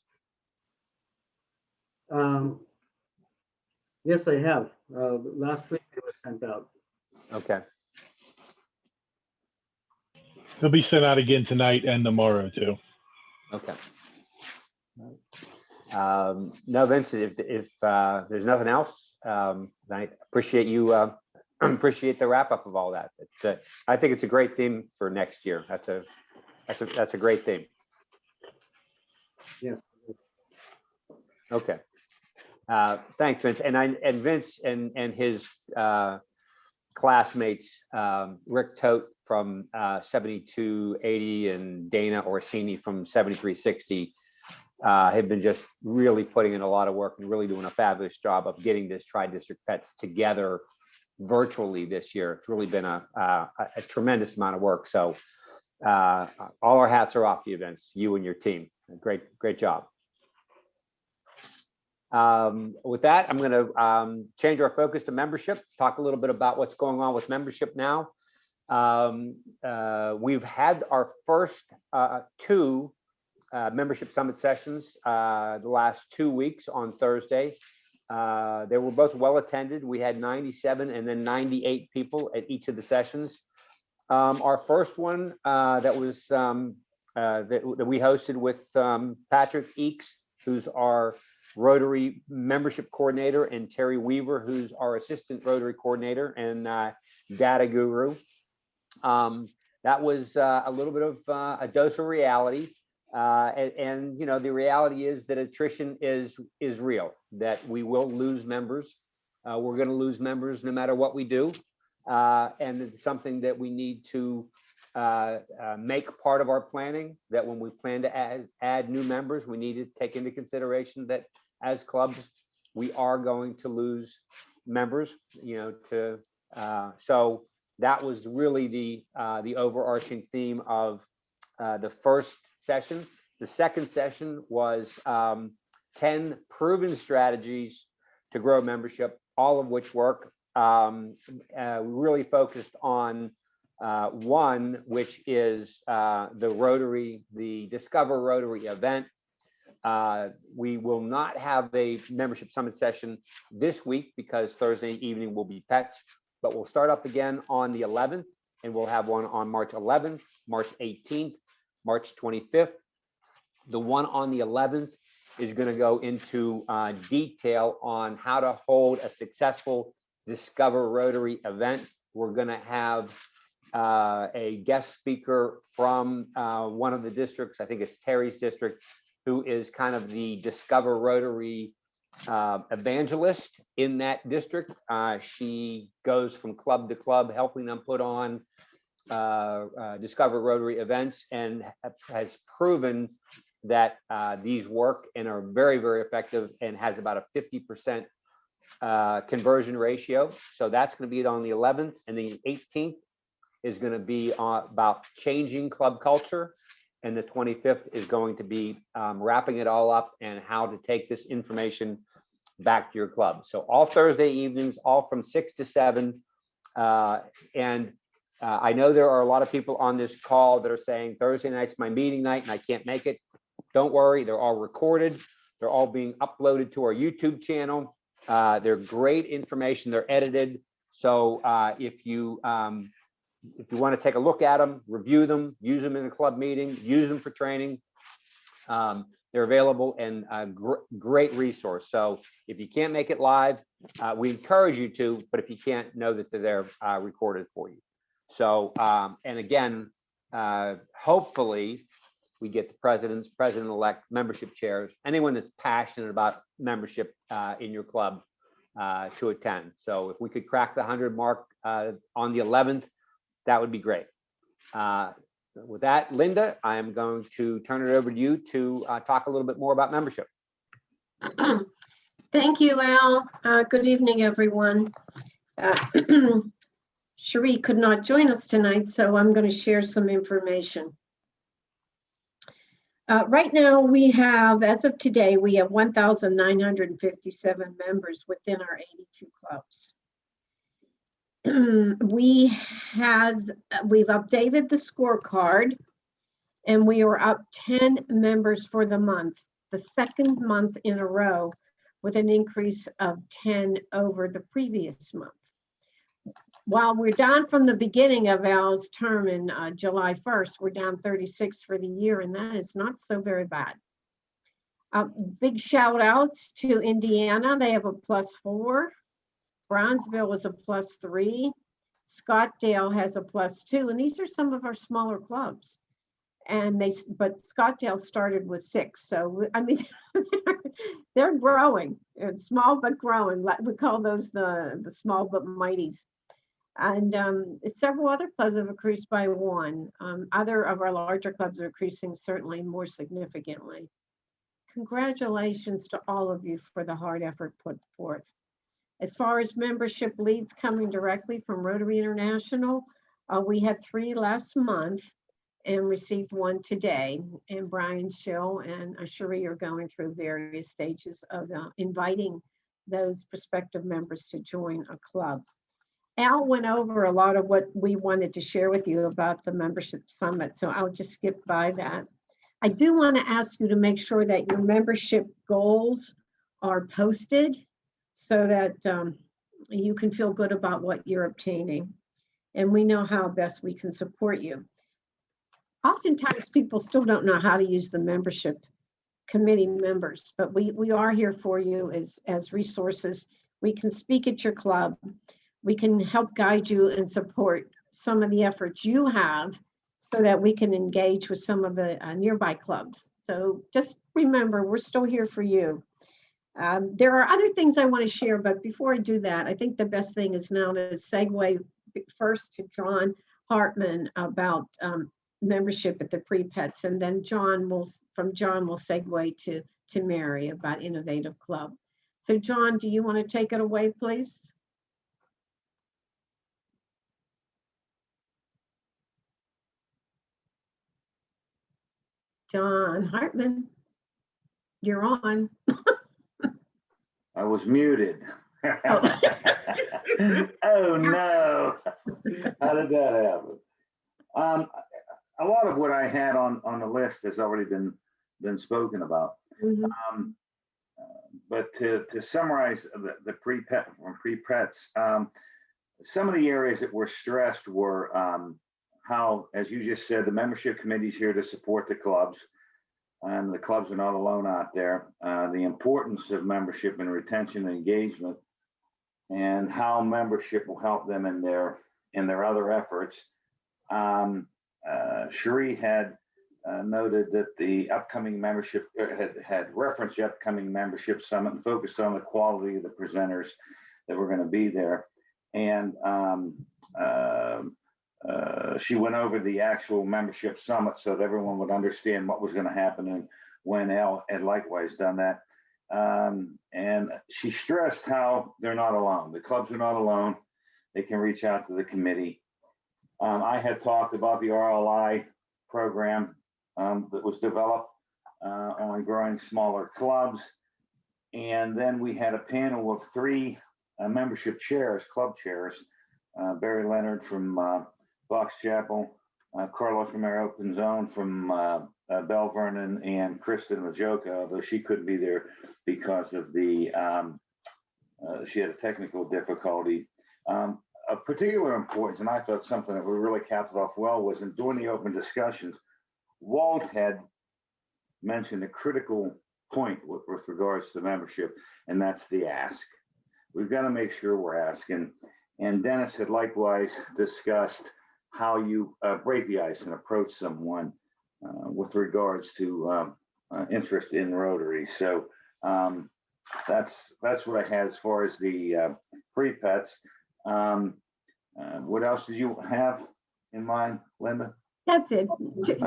Yes, they have. Last week they were sent out. Okay. They'll be sent out again tonight and tomorrow too. Okay. No, Vincent, if there's nothing else, I appreciate you, appreciate the wrap up of all that. I think it's a great theme for next year. That's a great theme. Yeah. Okay. Thanks, Vince. And Vince and his classmates, Rick Tote from 7280 and Dana Orsini from 7360, have been just really putting in a lot of work and really doing a fabulous job of getting this tri-district pets together virtually this year. It's really been a tremendous amount of work. So all our hats are off to you, Vince, you and your team. Great job. With that, I'm going to change our focus to membership, talk a little bit about what's going on with membership now. We've had our first two membership summit sessions the last 2 weeks on Thursday. They were both well attended. We had 97 and then 98 people at each of the sessions. Our first one that was that we hosted with Patrick Eakes, who's our Rotary membership coordinator, and Terry Weaver, who's our assistant Rotary coordinator and data guru. That was a little bit of a dose of reality. And you know, the reality is that attrition is real, that we will lose members. We're going to lose members no matter what we do. And it's something that we need to make part of our planning, that when we plan to add new members, we need to take into consideration that as clubs, we are going to lose members, you know, so that was really the overarching theme of the first session. The second session was 10 proven strategies to grow membership, all of which work. We really focused on one, which is the Discover Rotary event. We will not have a membership summit session this week because Thursday evening will be pets, but we'll start up again on the 11th, and we'll have one on March 11th, March 18th, March 25th. The one on the 11th is going to go into detail on how to hold a successful Discover Rotary event. We're going to have a guest speaker from one of the districts, I think it's Terry's district, who is kind of the Discover Rotary evangelist in that district. She goes from club to club, helping them put on Discover Rotary events, and has proven that these work and are very, very effective, and has about a 50% conversion ratio. So that's going to be on the 11th, and the 18th is going to be about changing club culture, and the 25th is going to be wrapping it all up and how to take this information back to your club. So all Thursday evenings, all from 6 to 7. And I know there are a lot of people on this call that are saying Thursday night's my meeting night and I can't make it. Don't worry, they're all recorded. They're all being uploaded to our YouTube channel. They're great information. They're edited. So if you want to take a look at them, review them, use them in a club meeting, use them for training, they're available and a great resource. So if you can't make it live, we encourage you to, but if you can't, know that they're there recorded for you. So, and again, hopefully we get the president-elect, membership chairs, anyone that's passionate about membership in your club to attend. So if we could crack the 100 mark on the 11th, that would be great. With that, Linda, I am going to turn it over to you to talk a little bit more about membership. Thank you, Al. Good evening, everyone. Cherie could not join us tonight, so I'm going to share some information. Right now, we have, as of today, we have 1,957 members within our 82 clubs. We've updated the scorecard, and we are up 10 members for the month, the second month in a row, with an increase of 10 over the previous month. While we're down from the beginning of Al's term in July 1st, we're down 36 for the year, and that is not so very bad. Big shout outs to Indiana. They have a +4. Brownsville is a +3. Scottsdale has a +2, and these are some of our smaller clubs. But Scottsdale started with 6, so I mean, they're growing. It's small but growing. We call those the small but mighties. And several other clubs have increased by 1. Other of our larger clubs are increasing certainly more significantly. Congratulations to all of you for the hard effort put forth. As far as membership leads coming directly from Rotary International, we had 3 last month and received 1 today. And Brian Schill and Cherie are going through various stages of inviting those prospective members to join a club. Al went over a lot of what we wanted to share with you about the membership summit, so I'll just skip by that. I do want to ask you to make sure that your membership goals are posted so that you can feel good about what you're obtaining. And we know how best we can support you. Oftentimes people still don't know how to use the membership committee members, but we are here for you as resources. We can speak at your club. We can help guide you and support some of the efforts you have so that we can engage with some of the nearby clubs. So just remember, we're still here for you. There are other things I want to share, but before I do that, I think the best thing is now to segue first to John Hartman about membership at the Pre-Pets, and then from John we'll segue to Mary about Innovative Club. So John, do you want to take it away, please? John Hartman, you're on. I was muted. Oh. Oh no, how did that happen? A lot of what I had on the list has already been spoken about. Mm-hmm. But to summarize the pre-pets, some of the areas that were stressed were how, as you just said, the membership committee is here to support the clubs, and the clubs are not alone out there. The importance of membership and retention and engagement. and how membership will help them in their other efforts. Cherie had noted that the upcoming membership had referenced the upcoming membership summit and focused on the quality of the presenters that were going to be there. And she went over the actual membership summit so that everyone would understand what was going to happen and when. Al had likewise done that. And she stressed how they're not alone. The clubs are not alone. They can reach out to the committee. I had talked about the RLI program that was developed on growing smaller clubs. And then we had a panel of 3 membership chairs, club chairs, Barry Leonard from Box Chapel, Carlos Romero Pinzon from Bell Vernon, and Kristen Majoka, although she couldn't be there because of the, she had a technical difficulty. Of particular importance, and I thought something that we really capped it off well, was in during the open discussions, Walt had mentioned a critical point with regards to membership, and that's the ask. We've got to make sure we're asking. And Dennis had likewise discussed how you break the ice and approach someone with regards to interest in Rotary. So that's what I had as far as the pre-pets. What else did you have in mind, Linda? That's it.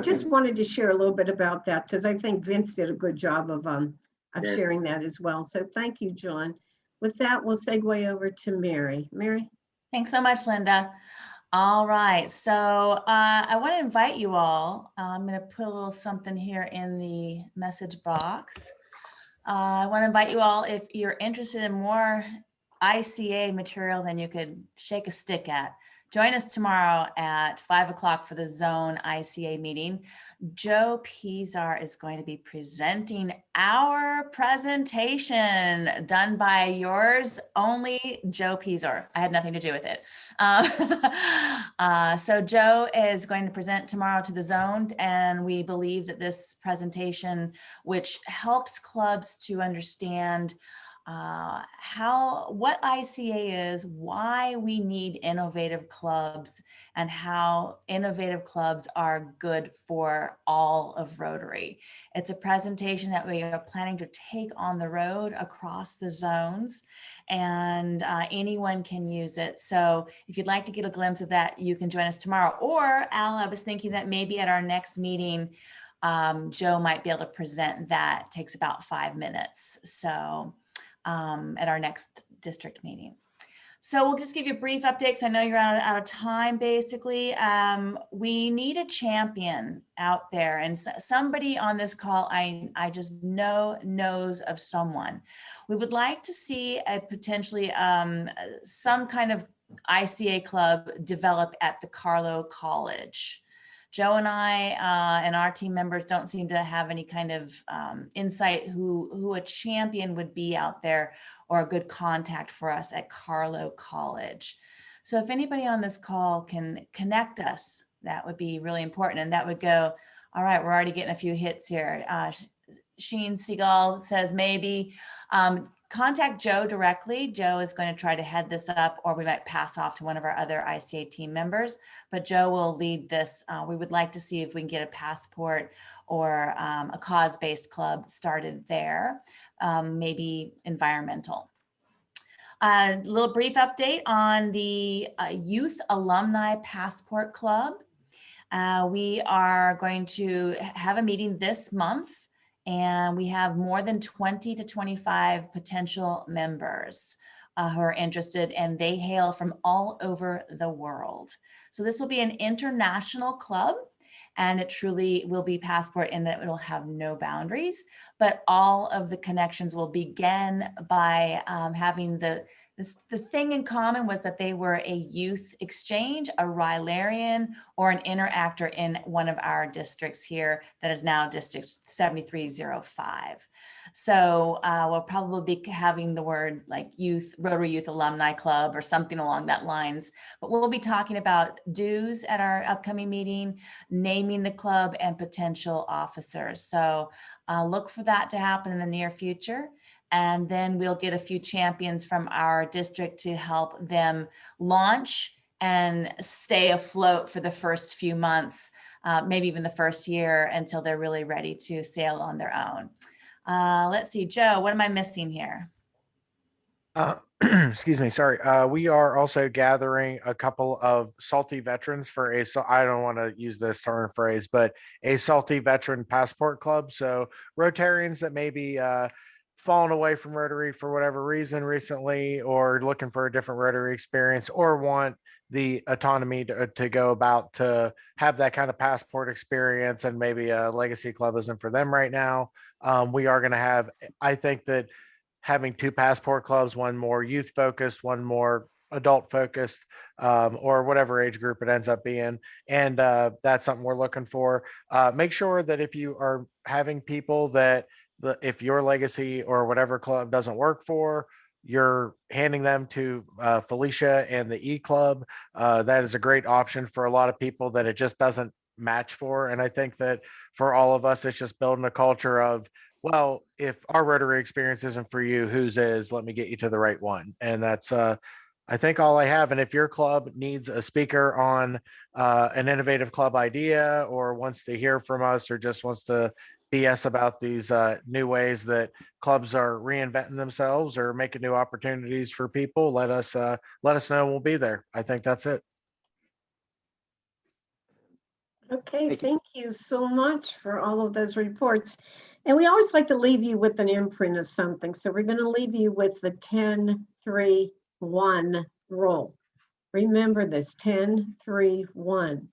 Just wanted to share a little bit about that because I think Vince did a good job of Yeah. sharing that as well. So thank you, John. With that, we'll segue over to Mary. Mary? Thanks so much, Linda. All right, so I want to invite you all. I'm going to put a little something here in the message box. I want to invite you all, if you're interested in more ICA material than you could shake a stick at, join us tomorrow at 5 o'clock for the Zone ICA meeting. Joe Pizar is going to be presenting our presentation done by yours only, Joe Pizar. I had nothing to do with it. So Joe is going to present tomorrow to the Zone, and we believe that this presentation, which helps clubs to understand what ICA is, why we need innovative clubs, and how innovative clubs are good for all of Rotary. It's a presentation that we are planning to take on the road across the zones, and anyone can use it. So if you'd like to get a glimpse of that, you can join us tomorrow. Or Al, I was thinking that maybe at our next meeting, Joe might be able to present that. It takes about 5 minutes. So at our next district meeting. So we'll just give you a brief update because I know you're out of time, basically. We need a champion out there, and somebody on this call I just knows of someone. We would like to see a potentially some kind of ICA club develop at the Carlow College. Joe and I and our team members don't seem to have any kind of insight who a champion would be out there or a good contact for us at Carlow College. So if anybody on this call can connect us, that would be really important. And that would go, all right, we're already getting a few hits here. Sheen Seagal says maybe. Contact Joe directly. Joe is going to try to head this up, or we might pass off to one of our other ICA team members, but Joe will lead this. We would like to see if we can get a passport or a cause-based club started there, maybe environmental. A little brief update on the Youth Alumni Passport Club. We are going to have a meeting this month, and we have more than 20 to 25 potential members who are interested, and they hail from all over the world. So this will be an international club, and it truly will be passport in that it'll have no boundaries, but all of the connections will begin by having the thing in common was that they were a youth exchange, a Rylarian, or an interactor in one of our districts here that is now District 7305. So we'll probably be having the word like Rotary Youth Alumni Club or something along that lines. But we'll be talking about dues at our upcoming meeting, naming the club, and potential officers. So Look for that to happen in the near future. And then we'll get a few champions from our district to help them launch and stay afloat for the first few months, maybe even the first year, until they're really ready to sail on their own. Let's see, Joe, what am I missing here? Excuse me, sorry. We are also gathering a couple of salty veterans for a, so I don't want to use this term phrase, but a salty veteran passport club. So Rotarians that maybe fallen away from Rotary for whatever reason recently, or looking for a different Rotary experience, or want the autonomy to go about to have that kind of passport experience, and maybe a legacy club isn't for them right now. We are going to have, I think that having two passport clubs, one more youth focused, one more adult focused, or whatever age group it ends up being. And that's something we're looking for. Make sure that if you are having people that if your legacy or whatever club doesn't work for, you're handing them to Felicia and the E Club. That is a great option for a lot of people that it just doesn't match for. And I think that for all of us, it's just building a culture of, well, if our Rotary experience isn't for you, whose is? Let me get you to the right one. And that's, I think, all I have. And if your club needs a speaker on an innovative club idea, or wants to hear from us, or just wants to BS about these new ways that clubs are reinventing themselves or making new opportunities for people, let us know. We'll be there. I think that's it. Okay, thank you so much for all of those reports. And we always like to leave you with an imprint of something. So we're going to leave you with the 10-3-1 rule. Remember this 10-3-1.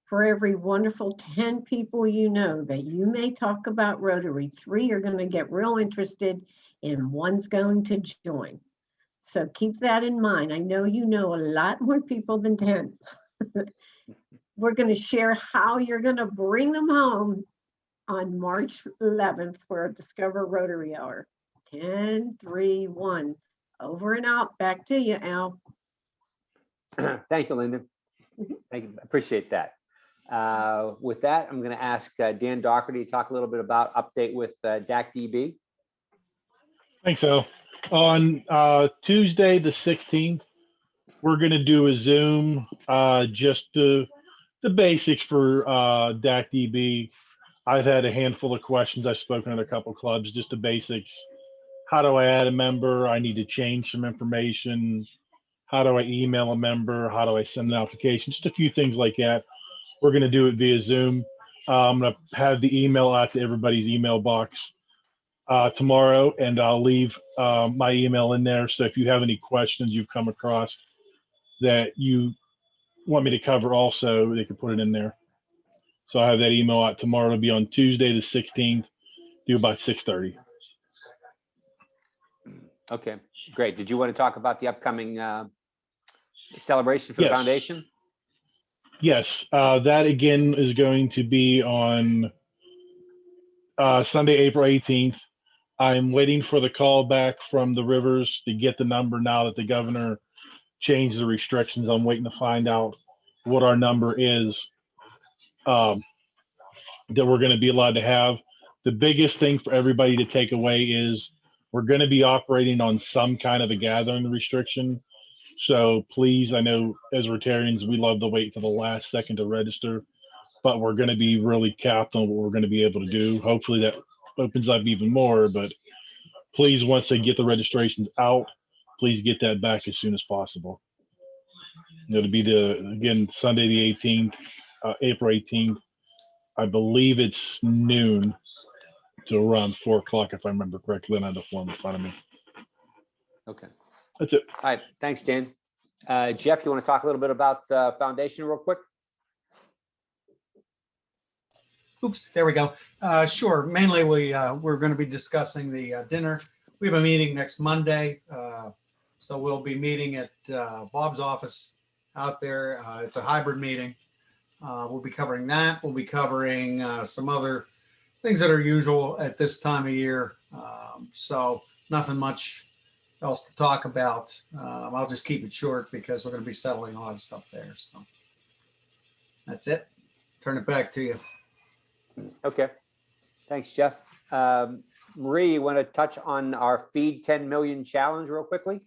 For every wonderful 10 people you know that you may talk about Rotary, 3 are going to get real interested and 1's going to join. So keep that in mind. I know you know a lot more people than 10. We're going to share how you're going to bring them home on March 11th for a Discover Rotary Hour. 10-3-1. Over and out. Back to you, Al. Thank you, Linda. Thank you. Appreciate that. With that, I'm going to ask Dan Doherty to talk a little bit about update with DAC-DB. Thanks, Al. On Tuesday, the 16th, we're going to do a Zoom, just the basics for DAC-DB. I've had a handful of questions. I've spoken at a couple clubs, just the basics. How do I add a member? I need to change some information. How do I email a member? How do I send an application? Just a few things like that. We're going to do it via Zoom. I'm going to have the email out to everybody's email box tomorrow, and I'll leave my email in there. So if you have any questions you've come across that you want me to cover also, they can put it in there. So I have that email out tomorrow. It'll be on Tuesday, the 16th, due about 6:30. Okay, great. Did you want to talk about the upcoming celebration for the foundation? Yes, that again is going to be on Sunday, April 18th. I'm waiting for the call back from the Rivers to get the number now that the governor changed the restrictions. I'm waiting to find out what our number is that we're going to be allowed to have. The biggest thing for everybody to take away is we're going to be operating on some kind of a gathering restriction. So please, I know as Rotarians, we love to wait to the last second to register, but we're going to be really capped on what we're going to be able to do. Hopefully that opens up even more, but please, once they get the registrations out, please get that back as soon as possible. It'll be again, Sunday, the 18th, April 18th. I believe it's noon to around 4 o'clock, if I remember correctly. I have the form in front of me. Okay. That's it. All right. Thanks, Dan. Jeff, you want to talk a little bit about foundation real quick? Oops, there we go. Sure. Mainly, we're going to be discussing the dinner. We have a meeting next Monday, so we'll be meeting at Bob's office out there. It's a hybrid meeting. We'll be covering that. We'll be covering some other things that are usual at this time of year. So nothing much else to talk about. I'll just keep it short because we're going to be settling a lot of stuff there. So that's it. Turn it back to you. Okay. Thanks, Jeff. Marie, you want to touch on our Feed 10 Million challenge real quickly?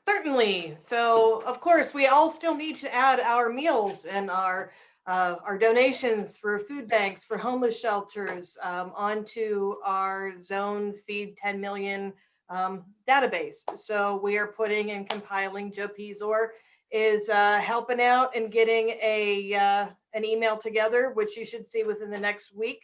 Certainly. So, of course, we all still need to add our meals and our donations for food banks, for homeless shelters, onto our zone Feed 10 Million database. So we are putting and compiling. Joe Pizor is helping out and getting an email together, which you should see within the next week,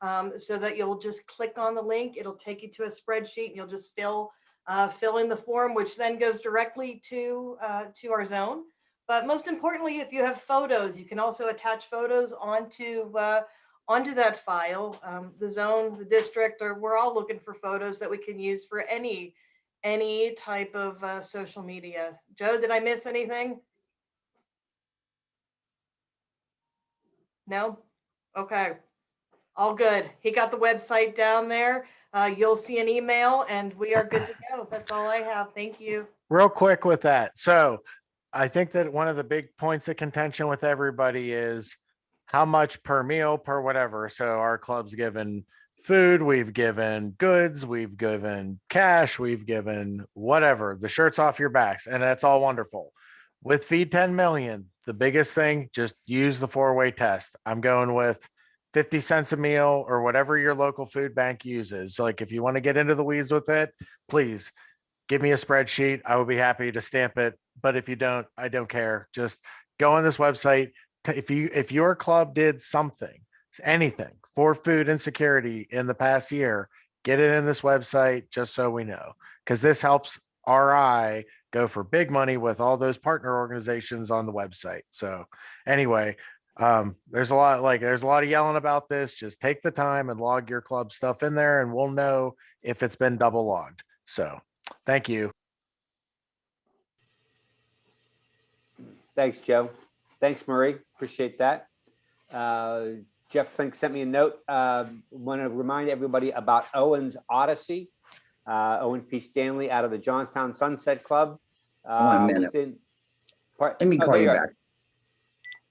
so that you'll just click on the link. It'll take you to a spreadsheet, and you'll just fill in the form, which then goes directly to our zone. But most importantly, if you have photos, you can also attach photos onto that file. The zone, the district, or we're all looking for photos that we can use for any type of social media. Joe, did I miss anything? No? Okay. All good. He got the website down there. You'll see an email and we are good to go. That's all I have. Thank you. Real quick with that. So I think that one of the big points of contention with everybody is how much per meal, per whatever. So our club's given food, we've given goods, we've given cash, we've given whatever, the shirts off your backs, and that's all wonderful. With Feed 10 Million, the biggest thing, just use the 4-way test. I'm going with 50 cents a meal or whatever your local food bank uses. Like if you want to get into the weeds with it, please give me a spreadsheet. I will be happy to stamp it. But if you don't, I don't care. Just go on this website. If your club did something, anything for food insecurity in the past year, get it in this website just so we know, because this helps RI go for big money with all those partner organizations on the website. So anyway, there's a lot of yelling about this. Just take the time and log your club stuff in there and we'll know if it's been double logged. So thank you. Thanks, Joe. Thanks, Marie. Appreciate that. Jeff Klink sent me a note. Want to remind everybody about Owen's Odyssey. Owen P. Stanley out of the Johnstown Sunset Club. 1 minute. Let me call you back.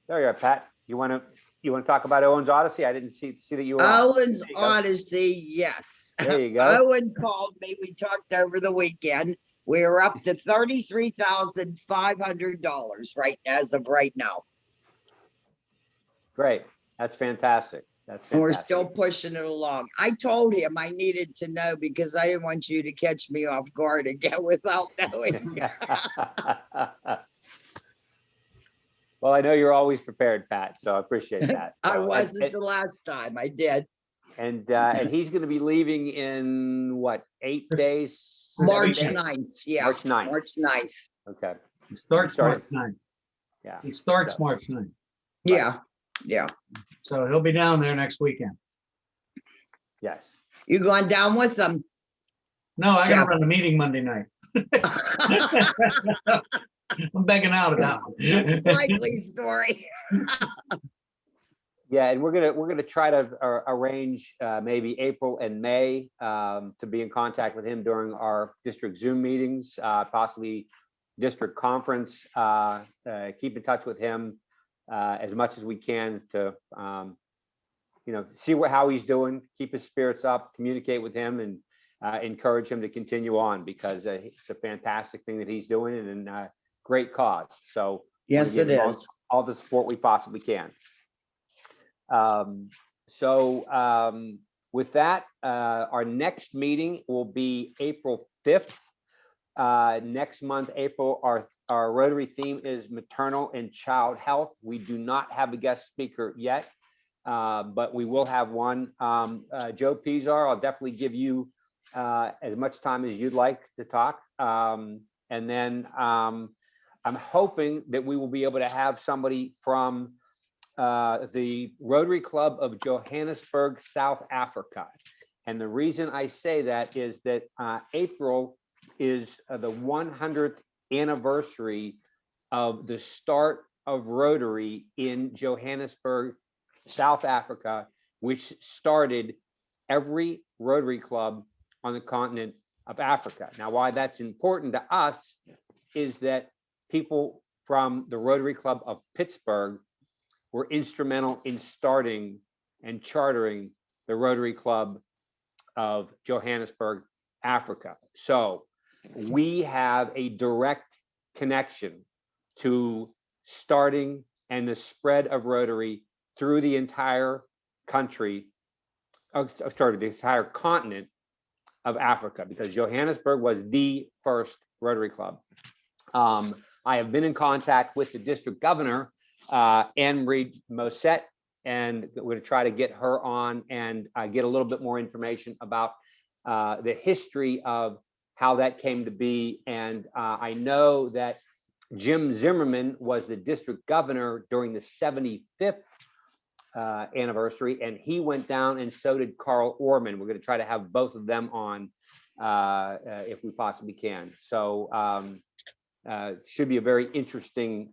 There you are, Pat. You want to talk about Owen's Odyssey? I didn't see that you were on. Owen's Odyssey, yes. There you go. Owen called me. We talked over the weekend. We're up to $33,500 as of right now. Great. That's fantastic. And we're still pushing it along. I told him I needed to know because I didn't want you to catch me off guard again without knowing. Well, I know you're always prepared, Pat, so I appreciate that. I So, wasn't the last time. I did. And he's going to be leaving in what, 8 days? March 7 days? 9th. Yeah. March 9th. March 9th. Okay. It starts Started. March 9th. Yeah. It starts So- March 9th. Yeah. Yeah. So he'll be down there next weekend. Yes. You going down with them? No, I Yeah. gotta run a meeting Monday night. I'm begging out of that one. Likely story. Yeah, and we're gonna try to arrange maybe April and May to be in contact with him during our district Zoom meetings, possibly district conference. Keep in touch with him as much as we can to see how he's doing, keep his spirits up, communicate with him, and encourage him to continue on because it's a fantastic thing that he's doing and a great cause. So Yes, it is. all the support we possibly can. With that, our next meeting will be April 5th. Next month, April, our Rotary theme is maternal and child health. We do not have a guest speaker yet, but we will have one. Joe Pizar, I'll definitely give you as much time as you'd like to talk. And then I'm hoping that we will be able to have somebody from the Rotary Club of Johannesburg, South Africa. And the reason I say that is that April is the 100th anniversary of the start of Rotary in Johannesburg, South Africa, which started every Rotary Club on the continent of Africa. Now, why that's important to us is that people from the Rotary Club of Pittsburgh were instrumental in starting and chartering the Rotary Club of Johannesburg, Africa. So we have a direct connection to starting and the spread of Rotary through the entire country, the entire continent of Africa, because Johannesburg was the first Rotary Club. I have been in contact with the district governor, Anne-Marie Mosset, and we're going to try to get her on and get a little bit more information about the history of how that came to be. And I know that Jim Zimmerman was the district governor during the 75th anniversary, and he went down, and so did Carl Orman. We're going to try to have both of them on if we possibly can. So should be a very interesting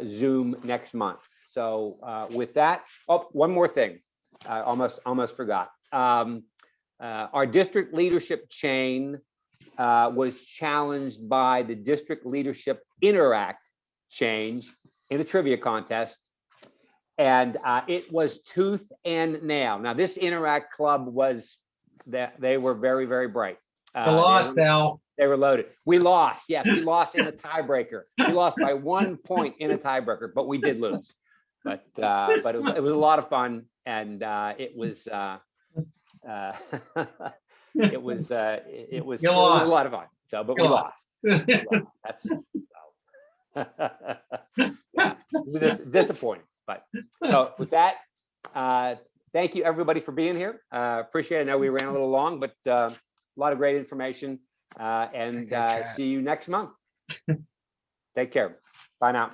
Zoom next month. So with that, oh, one more thing, I almost forgot. Our district leadership chain was challenged by the district leadership interact change in a trivia contest. And it was tooth and nail. Now, this interact club was that they were very, very bright. You lost, Al. They were loaded. We lost. Yes, we lost in a tiebreaker. We lost by 1 point in a tiebreaker, but we did lose. But it was a lot of fun, and it was it was a lot of fun. So, but we lost. That's yeah, it was disappointing. But so with that, thank you everybody for being here. Appreciate it. I know we ran a little long, but a lot of great information. And see you next month. Take care. Bye now.